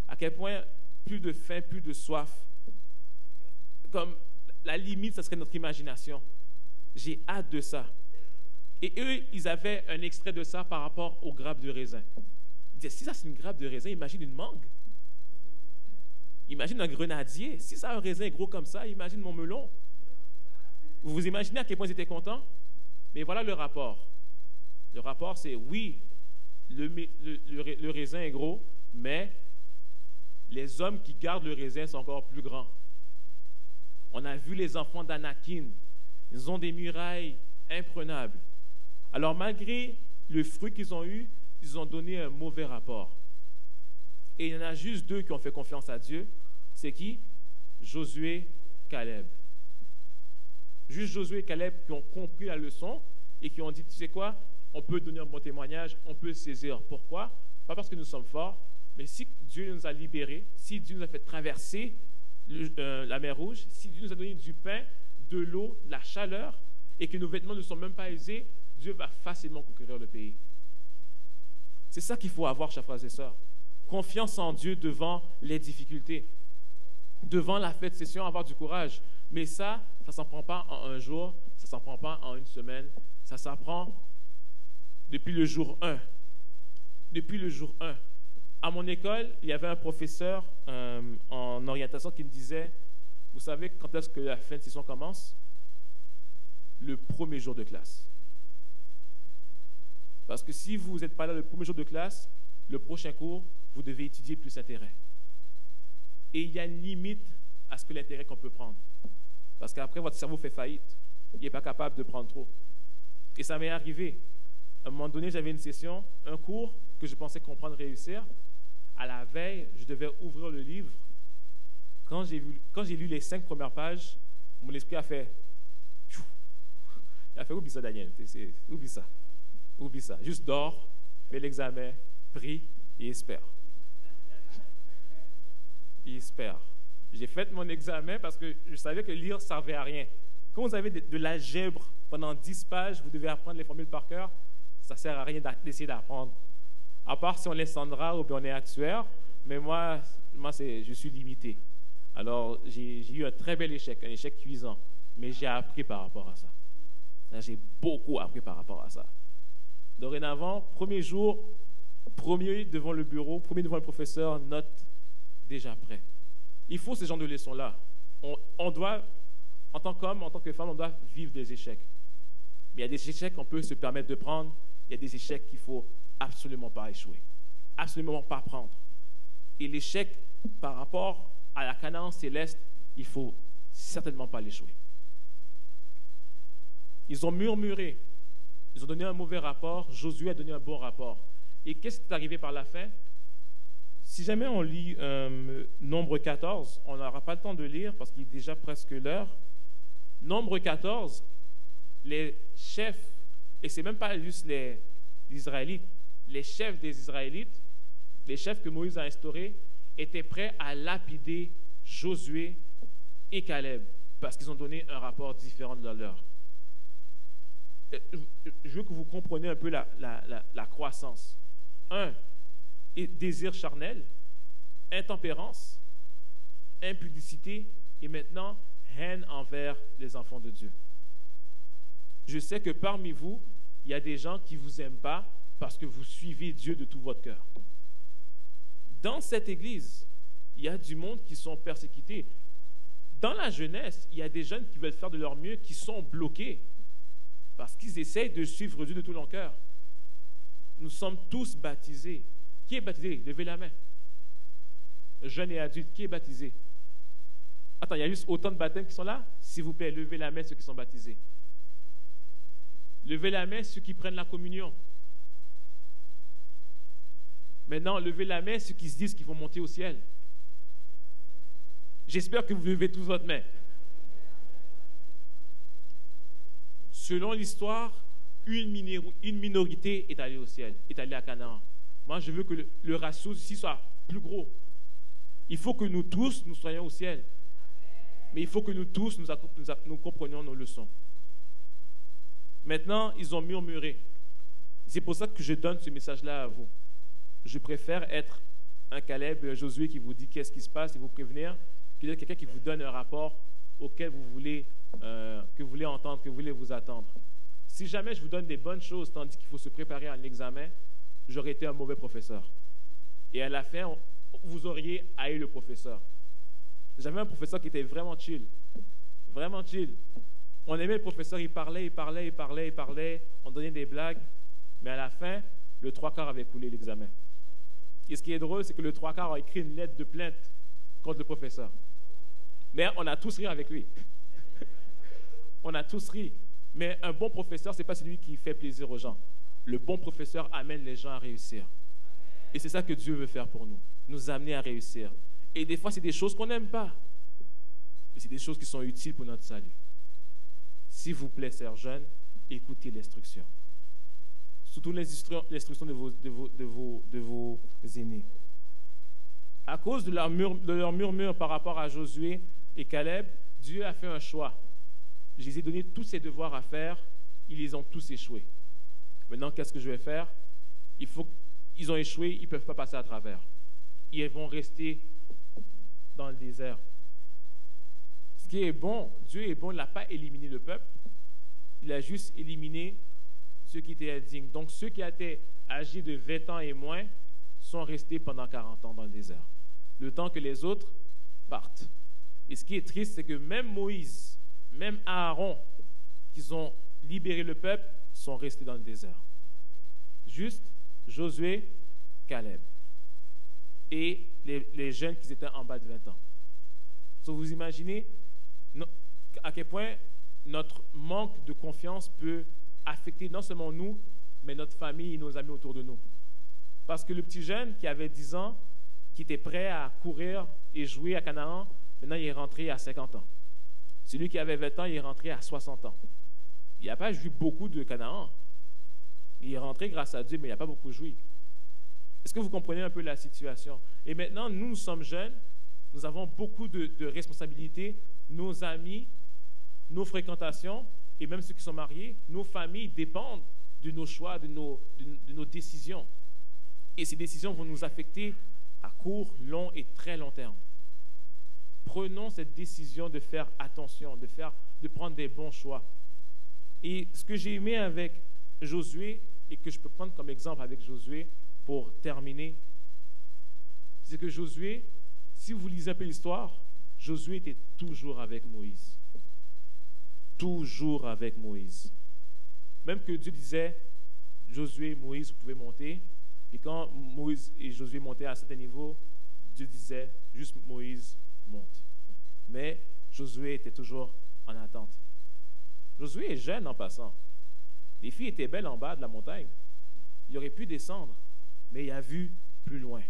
à quel point plus de faim, plus de soif, comme la limite, ça serait notre imagination. J'ai hâte de ça. Et eux, ils avaient un extrait de ça par rapport aux grappes de raisin. Ils disaient, si ça c'est une grappe de raisin, imagine une mangue. Imagine un grenadier. Si ça a un raisin gros comme ça, imagine mon melon. Vous vous imaginez à quel point ils étaient contents? Mais voilà le rapport. Le rapport, c'est oui, le raisin est gros, mais les hommes qui gardent le raisin sont encore plus grands. On a vu les enfants d'Anakin. Ils ont des murailles imprenables. Alors, malgré le fruit qu'ils ont eu, ils ont donné un mauvais rapport. Et il y en a juste deux qui ont fait confiance à Dieu. C'est qui? Josué, Caleb. Juste Josué et Caleb qui ont compris la leçon et qui ont dit, tu sais quoi? On peut donner un bon témoignage, on peut saisir. Pourquoi? Pas parce que nous sommes forts, mais si Dieu nous a libérés, si Dieu nous a fait traverser la mer Rouge, si Dieu nous a donné du pain, de l'eau, de la chaleur, et que nos vêtements ne sont même pas usés, Dieu va facilement conquérir le pays. C'est ça qu'il faut avoir, chers frères et sœurs. Confiance en Dieu devant les difficultés. Devant la fête de session, avoir du courage. Mais ça ne s'en prend pas en un jour, ça ne s'en prend pas en une semaine, ça s'apprend depuis le jour 1. Depuis le jour 1. À mon école, il y avait un professeur en orientation qui me disait, vous savez quand est-ce que la fin de session commence? Le premier jour de classe. Parce que si vous n'êtes pas là le premier jour de classe, le prochain cours, vous devez étudier plus intérêt. Et il y a une limite à ce que l'intérêt qu'on peut prendre. Parce qu'après, votre cerveau fait faillite. Il n'est pas capable de prendre trop. Et ça m'est arrivé. À un moment donné, j'avais une session, un cours que je pensais comprendre, réussir. À la veille, je devais ouvrir le livre. Quand j'ai lu les 5 premières pages, mon esprit a fait... Il a fait, oublie ça, Daniel. Oublie ça. Oublie ça. Juste dors, fais l'examen, prie et espère. Et espère. J'ai fait mon examen parce que je savais que lire ne servait à rien. Quand vous avez de l'algèbre pendant 10 pages, vous devez apprendre les formules par cœur, ça ne sert à rien d'essayer d'apprendre. À part si on est Sandra ou bien on est actuaire, mais moi je suis limité. Alors, j'ai eu un très bel échec, un échec cuisant, mais j'ai appris par rapport à ça. J'ai beaucoup appris par rapport à ça. Dorénavant, premier jour, premier devant le bureau, premier devant le professeur, note déjà prêt. Il faut ce genre de leçons-là. On doit, en tant qu'homme, en tant que femme, on doit vivre des échecs. Mais il y a des échecs qu'on peut se permettre de prendre, il y a des échecs qu'il ne faut absolument pas échouer, absolument pas prendre. Et l'échec par rapport à la Canaan céleste, il ne faut certainement pas l'échouer. Ils ont murmuré, ils ont donné un mauvais rapport, Josué a donné un bon rapport. Et qu'est-ce qui est arrivé par la fin? Si jamais on lit Nombre 14, on n'aura pas le temps de lire parce qu'il est déjà presque l'heure. Nombre 14, les chefs, et ce n'est même pas juste les Israélites, les chefs des Israélites, les chefs que Moïse a instaurés, étaient prêts à lapider Josué et Caleb parce qu'ils ont donné un rapport différent de leur. Je veux que vous compreniez un peu la croissance. 1. Désir charnel, intempérance, impudicité et maintenant haine envers les enfants de Dieu. Je sais que parmi vous, il y a des gens qui ne vous aiment pas parce que vous suivez Dieu de tout votre cœur. Dans cette église, il y a du monde qui sont persécutés. Dans la jeunesse, il y a des jeunes qui veulent faire de leur mieux, qui sont bloqués parce qu'ils essayent de suivre Dieu de tout leur cœur. Nous sommes tous baptisés. Qui est baptisé? Levez la main. Jeunes et adultes, qui est baptisé? Attends, il y a juste autant de baptêmes qui sont là? S'il vous plaît, levez la main ceux qui sont baptisés. Levez la main ceux qui prennent la communion. Maintenant, levez la main ceux qui se disent qu'ils vont monter au ciel. J'espère que vous levez tous votre main. Selon l'histoire, une minorité est allée au ciel, est allée à Canaan. Moi, je veux que le ratio ici soit plus gros. Il faut que nous tous, nous soyons au ciel. Mais il faut que nous tous, nous comprenions nos leçons. Maintenant, ils ont murmuré. C'est pour ça que je donne ce message-là à vous. Je préfère être un Caleb, un Josué qui vous dit qu'est-ce qui se passe et vous prévenir, que d'être quelqu'un qui vous donne un rapport auquel vous voulez, que vous voulez entendre, que vous voulez vous attendre. Si jamais je vous donne des bonnes choses tandis qu'il faut se préparer à un examen, j'aurais été un mauvais professeur. Et à la fin, vous auriez haï le professeur. J'avais un professeur qui était vraiment chill. Vraiment chill. On aimait le professeur, il parlait, on donnait des blagues, mais à la fin, le 3/4 avait coulé l'examen. Et ce qui est drôle, c'est que le 3/4 a écrit une lettre de plainte contre le professeur. Mais on a tous ri avec lui. On a tous ri. Mais un bon professeur, ce n'est pas celui qui fait plaisir aux gens. Le bon professeur amène les gens à réussir. Et c'est ça que Dieu veut faire pour nous, nous amener à réussir. Et des fois, c'est des choses qu'on n'aime pas. Mais c'est des choses qui sont utiles pour notre salut. S'il vous plaît, sœurs jeunes, écoutez l'instruction. Surtout l'instruction de vos aînés. À cause de leur murmure par rapport à Josué et Caleb, Dieu a fait un choix. Je les ai donné tous ces devoirs à faire, ils les ont tous échoués. Maintenant, qu'est-ce que je vais faire? Ils ont échoué, ils ne peuvent pas passer à travers. Ils vont rester dans le désert. Ce qui est bon, Dieu est bon, il n'a pas éliminé le peuple, il a juste éliminé ceux qui étaient indignes. Donc, ceux qui étaient âgés de 20 ans et moins sont restés pendant 40 ans dans le désert, le temps que les autres partent. Et ce qui est triste, c'est que même Moïse, même Aaron, qui ont libéré le peuple, sont restés dans le désert. Juste Josué, Caleb. Et les jeunes qui étaient en bas de 20 ans. Donc, vous imaginez à quel point notre manque de confiance peut affecter non seulement nous, mais notre famille et nos amis autour de nous. Parce que le petit jeune qui avait 10 ans, qui était prêt à courir et jouer à Canaan, maintenant il est rentré à 50 ans. Celui qui avait 20 ans, il est rentré à 60 ans. Il n'a pas joué beaucoup de Canaan. Il est rentré grâce à Dieu, mais il n'a pas beaucoup joué. Est-ce que vous comprenez un peu la situation? Et maintenant, nous sommes jeunes, nous avons beaucoup de responsabilités. Nos amis, nos fréquentations, et même ceux qui sont mariés, nos familles dépendent de nos choix, de nos décisions. Et ces décisions vont nous affecter à court, long et très long terme. Prenons cette décision de faire attention, de prendre des bons choix. Et ce que j'ai aimé avec Josué, et que je peux prendre comme exemple avec Josué pour terminer, c'est que Josué, si vous lisez un peu l'histoire, Josué était toujours avec Moïse. Toujours avec Moïse. Même que Dieu disait, Josué, Moïse, vous pouvez monter. Et quand Moïse et Josué montaient à un certain niveau, Dieu disait, juste Moïse monte. Mais Josué était toujours en attente. Josué est jeune en passant. Les filles étaient belles en bas de la montagne. Il aurait pu descendre, mais il a vu plus loin.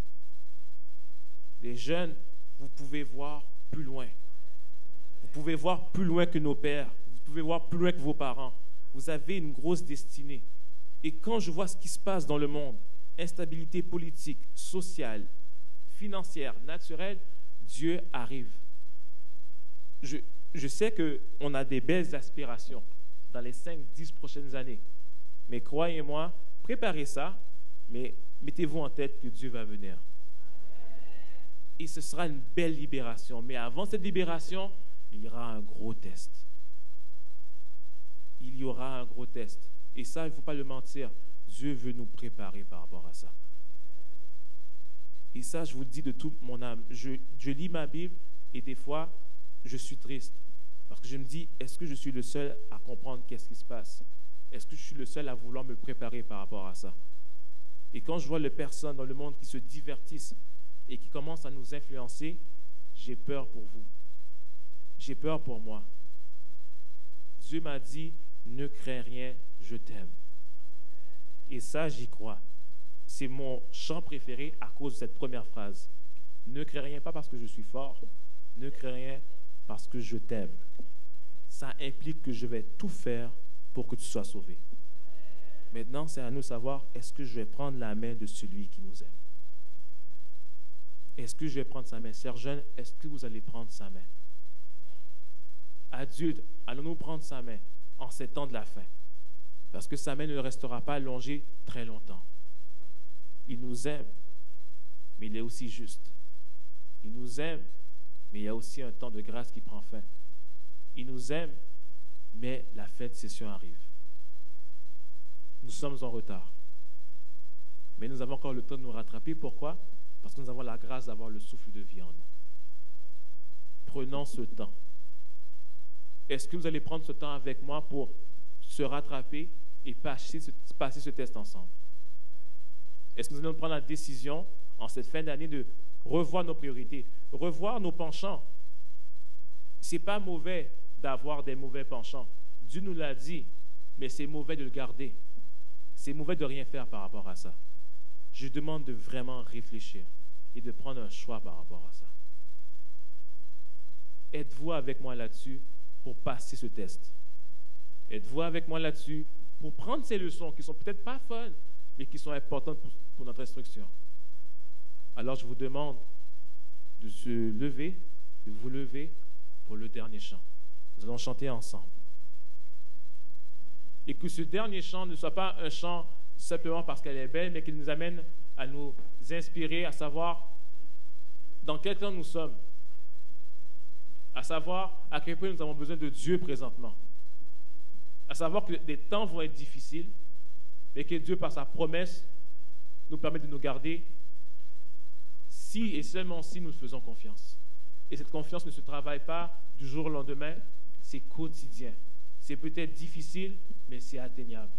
Les jeunes, vous pouvez voir plus loin. Vous pouvez voir plus loin que nos pères. Vous pouvez voir plus loin que vos parents. Vous avez une grosse destinée. Et quand je vois ce qui se passe dans le monde, instabilité politique, sociale, financière, naturelle, Dieu arrive. Je sais qu'on a des belles aspirations dans les 5-10 prochaines années. Mais croyez-moi, préparez ça, mais mettez-vous en tête que Dieu va venir. Et ce sera une belle libération. Mais avant cette libération, il y aura un gros test. Il y aura un gros test. Et ça, il ne faut pas le mentir. Dieu veut nous préparer par rapport à ça. Et ça, je vous le dis de toute mon âme. Je lis ma Bible et des fois, je suis triste. Parce que je me dis, est-ce que je suis le seul à comprendre qu'est-ce qui se passe? Est-ce que je suis le seul à vouloir me préparer par rapport à ça? Et quand je vois les personnes dans le monde qui se divertissent et qui commencent à nous influencer, j'ai peur pour vous. J'ai peur pour moi. Dieu m'a dit, ne crains rien, je t'aime. Et ça, j'y crois. C'est mon chant préféré à cause de cette première phrase. Ne crains rien, pas parce que je suis fort, ne crains rien parce que je t'aime. Ça implique que je vais tout faire pour que tu sois sauvé. Maintenant, c'est à nous de savoir, est-ce que je vais prendre la main de celui qui nous aime? Est-ce que je vais prendre sa main? Chers jeunes, est-ce que vous allez prendre sa main? Adultes, allons-nous prendre sa main en ces temps de la fin? Parce que sa main ne restera pas allongée très longtemps. Il nous aime, mais il est aussi juste. Il nous aime, mais il y a aussi un temps de grâce qui prend fin. Il nous aime, mais la fin de session arrive. Nous sommes en retard. Mais nous avons encore le temps de nous rattraper. Pourquoi? Parce que nous avons la grâce d'avoir le souffle de vie en nous. Prenons ce temps. Est-ce que vous allez prendre ce temps avec moi pour se rattraper et passer ce test ensemble? Est-ce que nous allons prendre la décision en cette fin d'année de revoir nos priorités, revoir nos penchants? Ce n'est pas mauvais d'avoir des mauvais penchants. Dieu nous l'a dit, mais c'est mauvais de le garder. C'est mauvais de rien faire par rapport à ça. Je demande de vraiment réfléchir et de prendre un choix par rapport à ça. Êtes-vous avec moi là-dessus pour passer ce test? Êtes-vous avec moi là-dessus pour prendre ces leçons qui ne sont peut-être pas fun, mais qui sont importantes pour notre instruction? Alors je vous demande de se lever, de vous lever pour le dernier chant. Nous allons chanter ensemble. Et que ce dernier chant ne soit pas un chant simplement parce qu'elle est belle, mais qu'il nous amène à nous inspirer, à savoir dans quel temps nous sommes, à savoir à quel point nous avons besoin de Dieu présentement, à savoir que les temps vont être difficiles, mais que Dieu, par sa promesse, nous permet de nous garder si et seulement si nous faisons confiance. Et cette confiance ne se travaille pas du jour au lendemain, c'est quotidien. C'est peut-être difficile, mais c'est atteignable.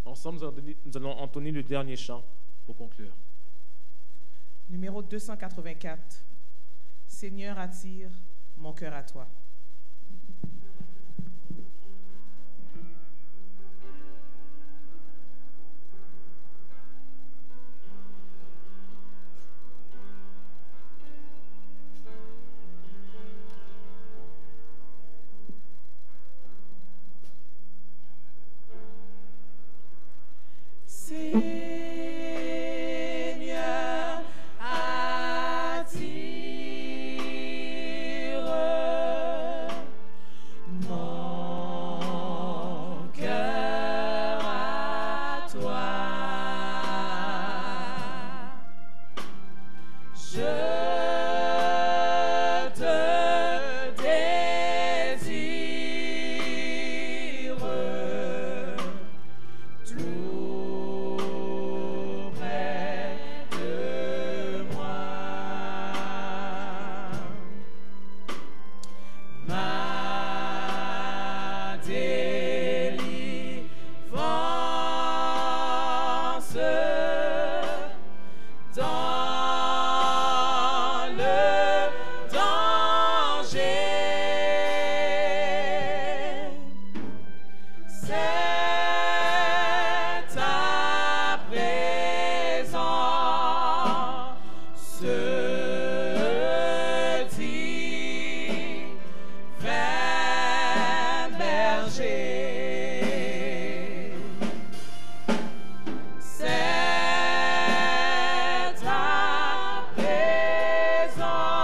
Ensemble, nous allons entonner le dernier chant pour conclure. Numéro 284. Seigneur, attire mon cœur à toi. Seigneur, attire mon cœur à toi. Je te désire tout près de moi. Ma délivrance dans le danger, c'est à présent ce divin berger. C'est à présent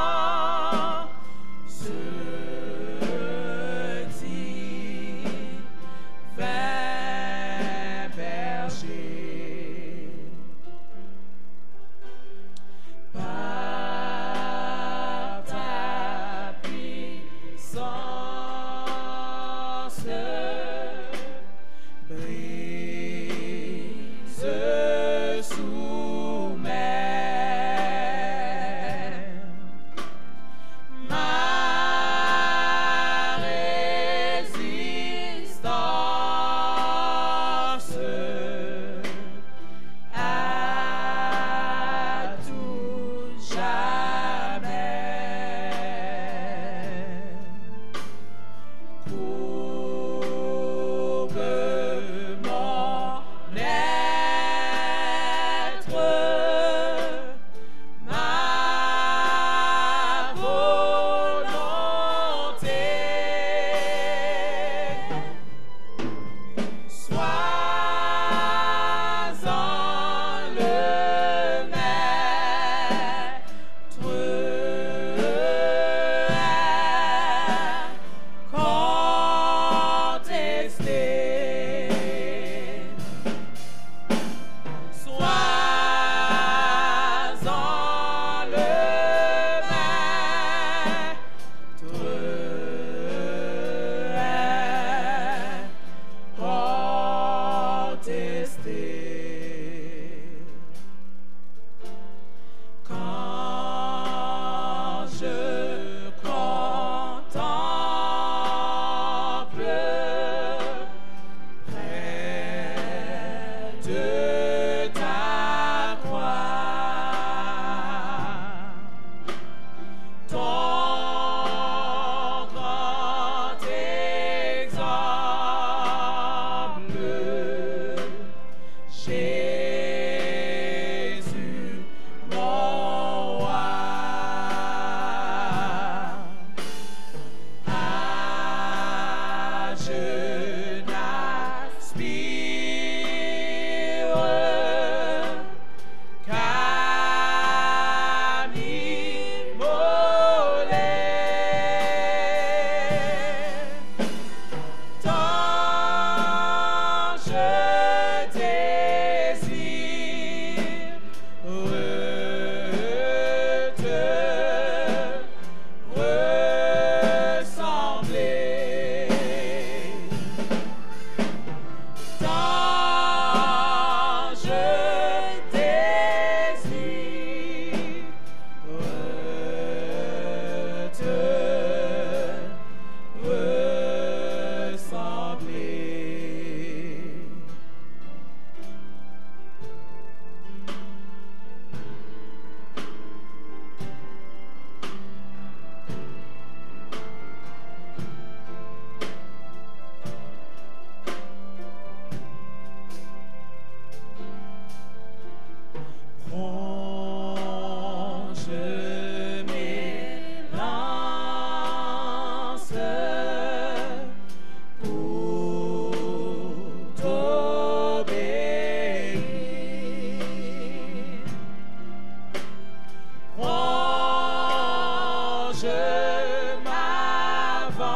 je m'avance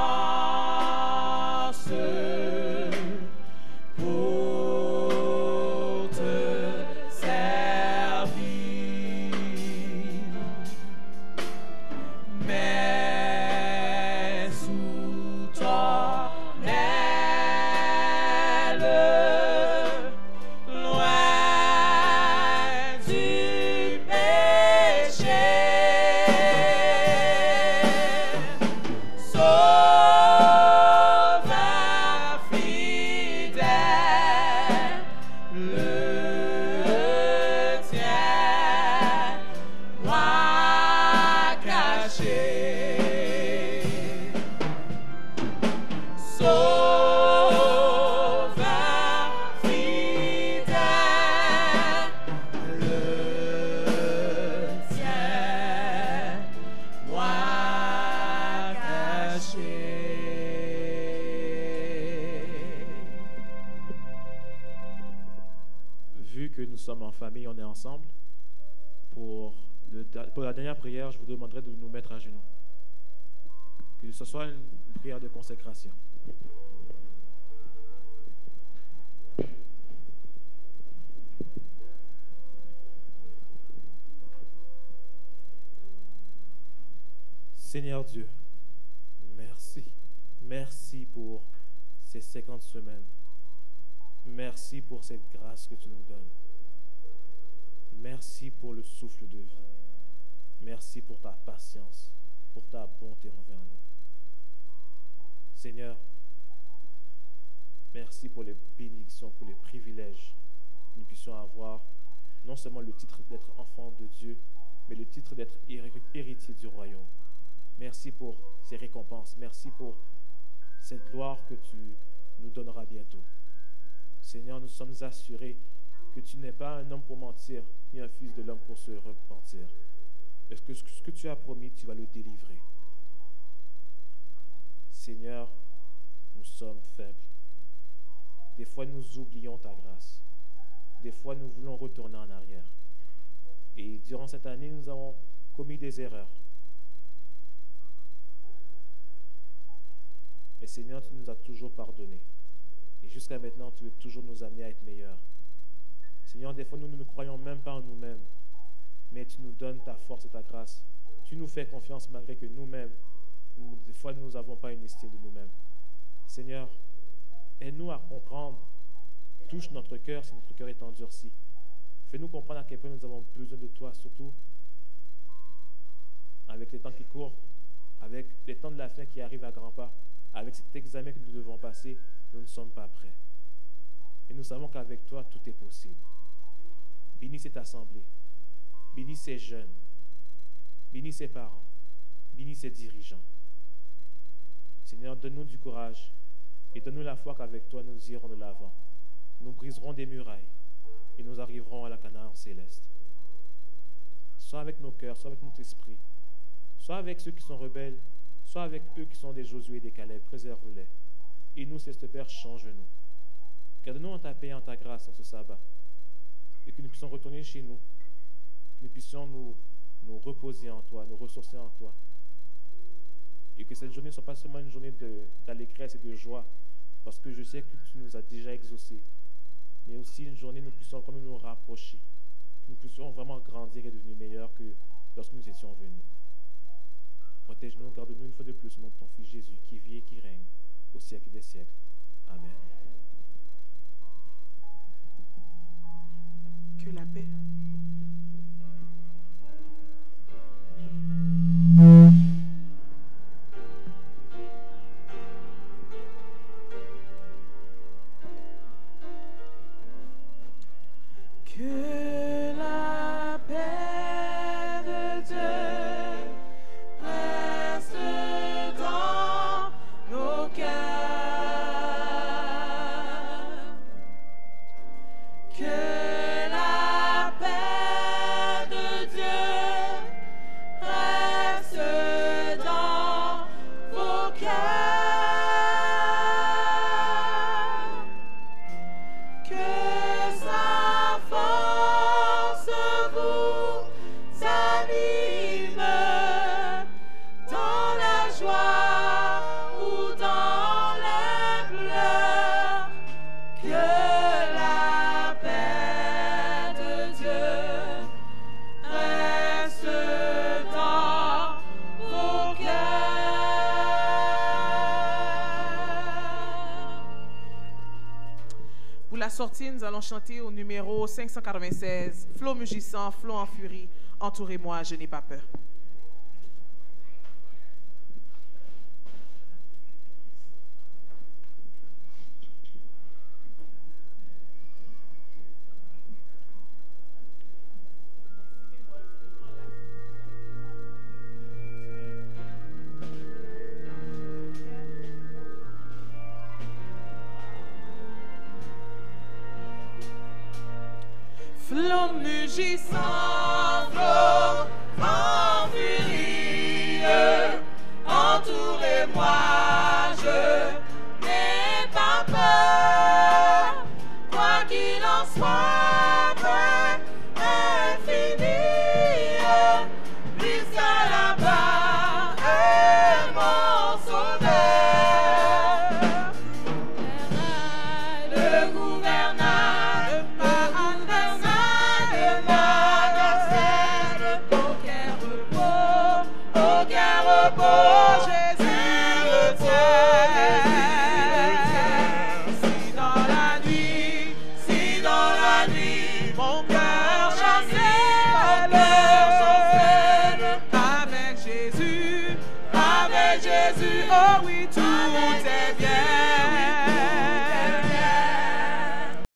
pour te servir. Mais sous ton aile, loin du péché, Sauveur fidèle, le tien, moi caché. Sauveur fidèle, le tien, moi caché. Vu que nous sommes en famille, on est ensemble, pour la dernière prière, je vous demanderai de nous mettre à genoux. Que ce soit une prière de consécration. Seigneur Dieu, merci. Merci pour ces 50 semaines. Merci pour cette grâce que tu nous donnes. Merci pour le souffle de vie. Merci pour ta patience, pour ta bonté envers nous. Seigneur, merci pour les bénédictions, pour les privilèges que nous puissions avoir, non seulement le titre d'être enfant de Dieu, mais le titre d'être héritier du royaume. Merci pour ces récompenses. Merci pour cette gloire que tu nous donneras bientôt. Seigneur, nous sommes assurés que tu n'es pas un homme pour mentir, ni un fils de l'homme pour se repentir. Est-ce que ce que tu as promis, tu vas le délivrer? Seigneur, nous sommes faibles. Des fois, nous oublions ta grâce. Des fois, nous voulons retourner en arrière. Et durant cette année, nous avons commis des erreurs. Mais Seigneur, tu nous as toujours pardonné. Et jusqu'à maintenant, tu veux toujours nous amener à être meilleurs. Seigneur, des fois, nous ne croyons même pas en nous-mêmes. Mais tu nous donnes ta force et ta grâce. Tu nous fais confiance malgré que nous-mêmes, des fois, nous n'avons pas une estime de nous-mêmes. Seigneur, aide-nous à comprendre. Touche notre cœur si notre cœur est endurci. Fais-nous comprendre à quel point nous avons besoin de toi, surtout avec les temps qui courent, avec les temps de la fin qui arrivent à grands pas, avec cet examen que nous devons passer, nous ne sommes pas prêts. Et nous savons qu'avec toi, tout est possible. Bénis cette assemblée. Bénis ces jeunes. Bénis ces parents. Bénis ces dirigeants. Seigneur, donne-nous du courage et donne-nous la foi qu'avec toi, nous irons de l'avant. Nous briserons des murailles et nous arriverons à la Canaan céleste. Soit avec nos cœurs, soit avec notre esprit, soit avec ceux qui sont rebelles, soit avec eux qui sont des Josué et des Caleb, préserve-les. Et nous, Céleste Père, change-nous. Garde-nous en ta paix et en ta grâce en ce sabbat. Et que nous puissions retourner chez nous. Que nous puissions nous reposer en toi, nous ressourcer en toi. Et que cette journée ne soit pas seulement une journée d'allégresse et de joie, parce que je sais que tu nous as déjà exaucés, mais aussi une journée où nous puissions comme nous rapprocher, que nous puissions vraiment grandir et devenir meilleurs que lorsque nous étions venus. Protège-nous, garde-nous une fois de plus au nom de ton Fils Jésus, qui vit et qui règne au siècle des siècles. Amen. Que la paix. Que la paix de Dieu reste dans nos cœurs. Que la paix sortie, nous allons chanter au numéro 596, Flot mugissant, flot en furie, entourez-moi, je n'ai pas peur. Flot mugissant, flot en furie, entourez-moi, je n'ai pas peur, quoi qu'il en soit, paix infinie, jusqu'à là-bas est mon sauveur. Le gouvernail, Jésus le tient. Si dans la nuit, mon cœur chancelle, avec Jésus, oh oui,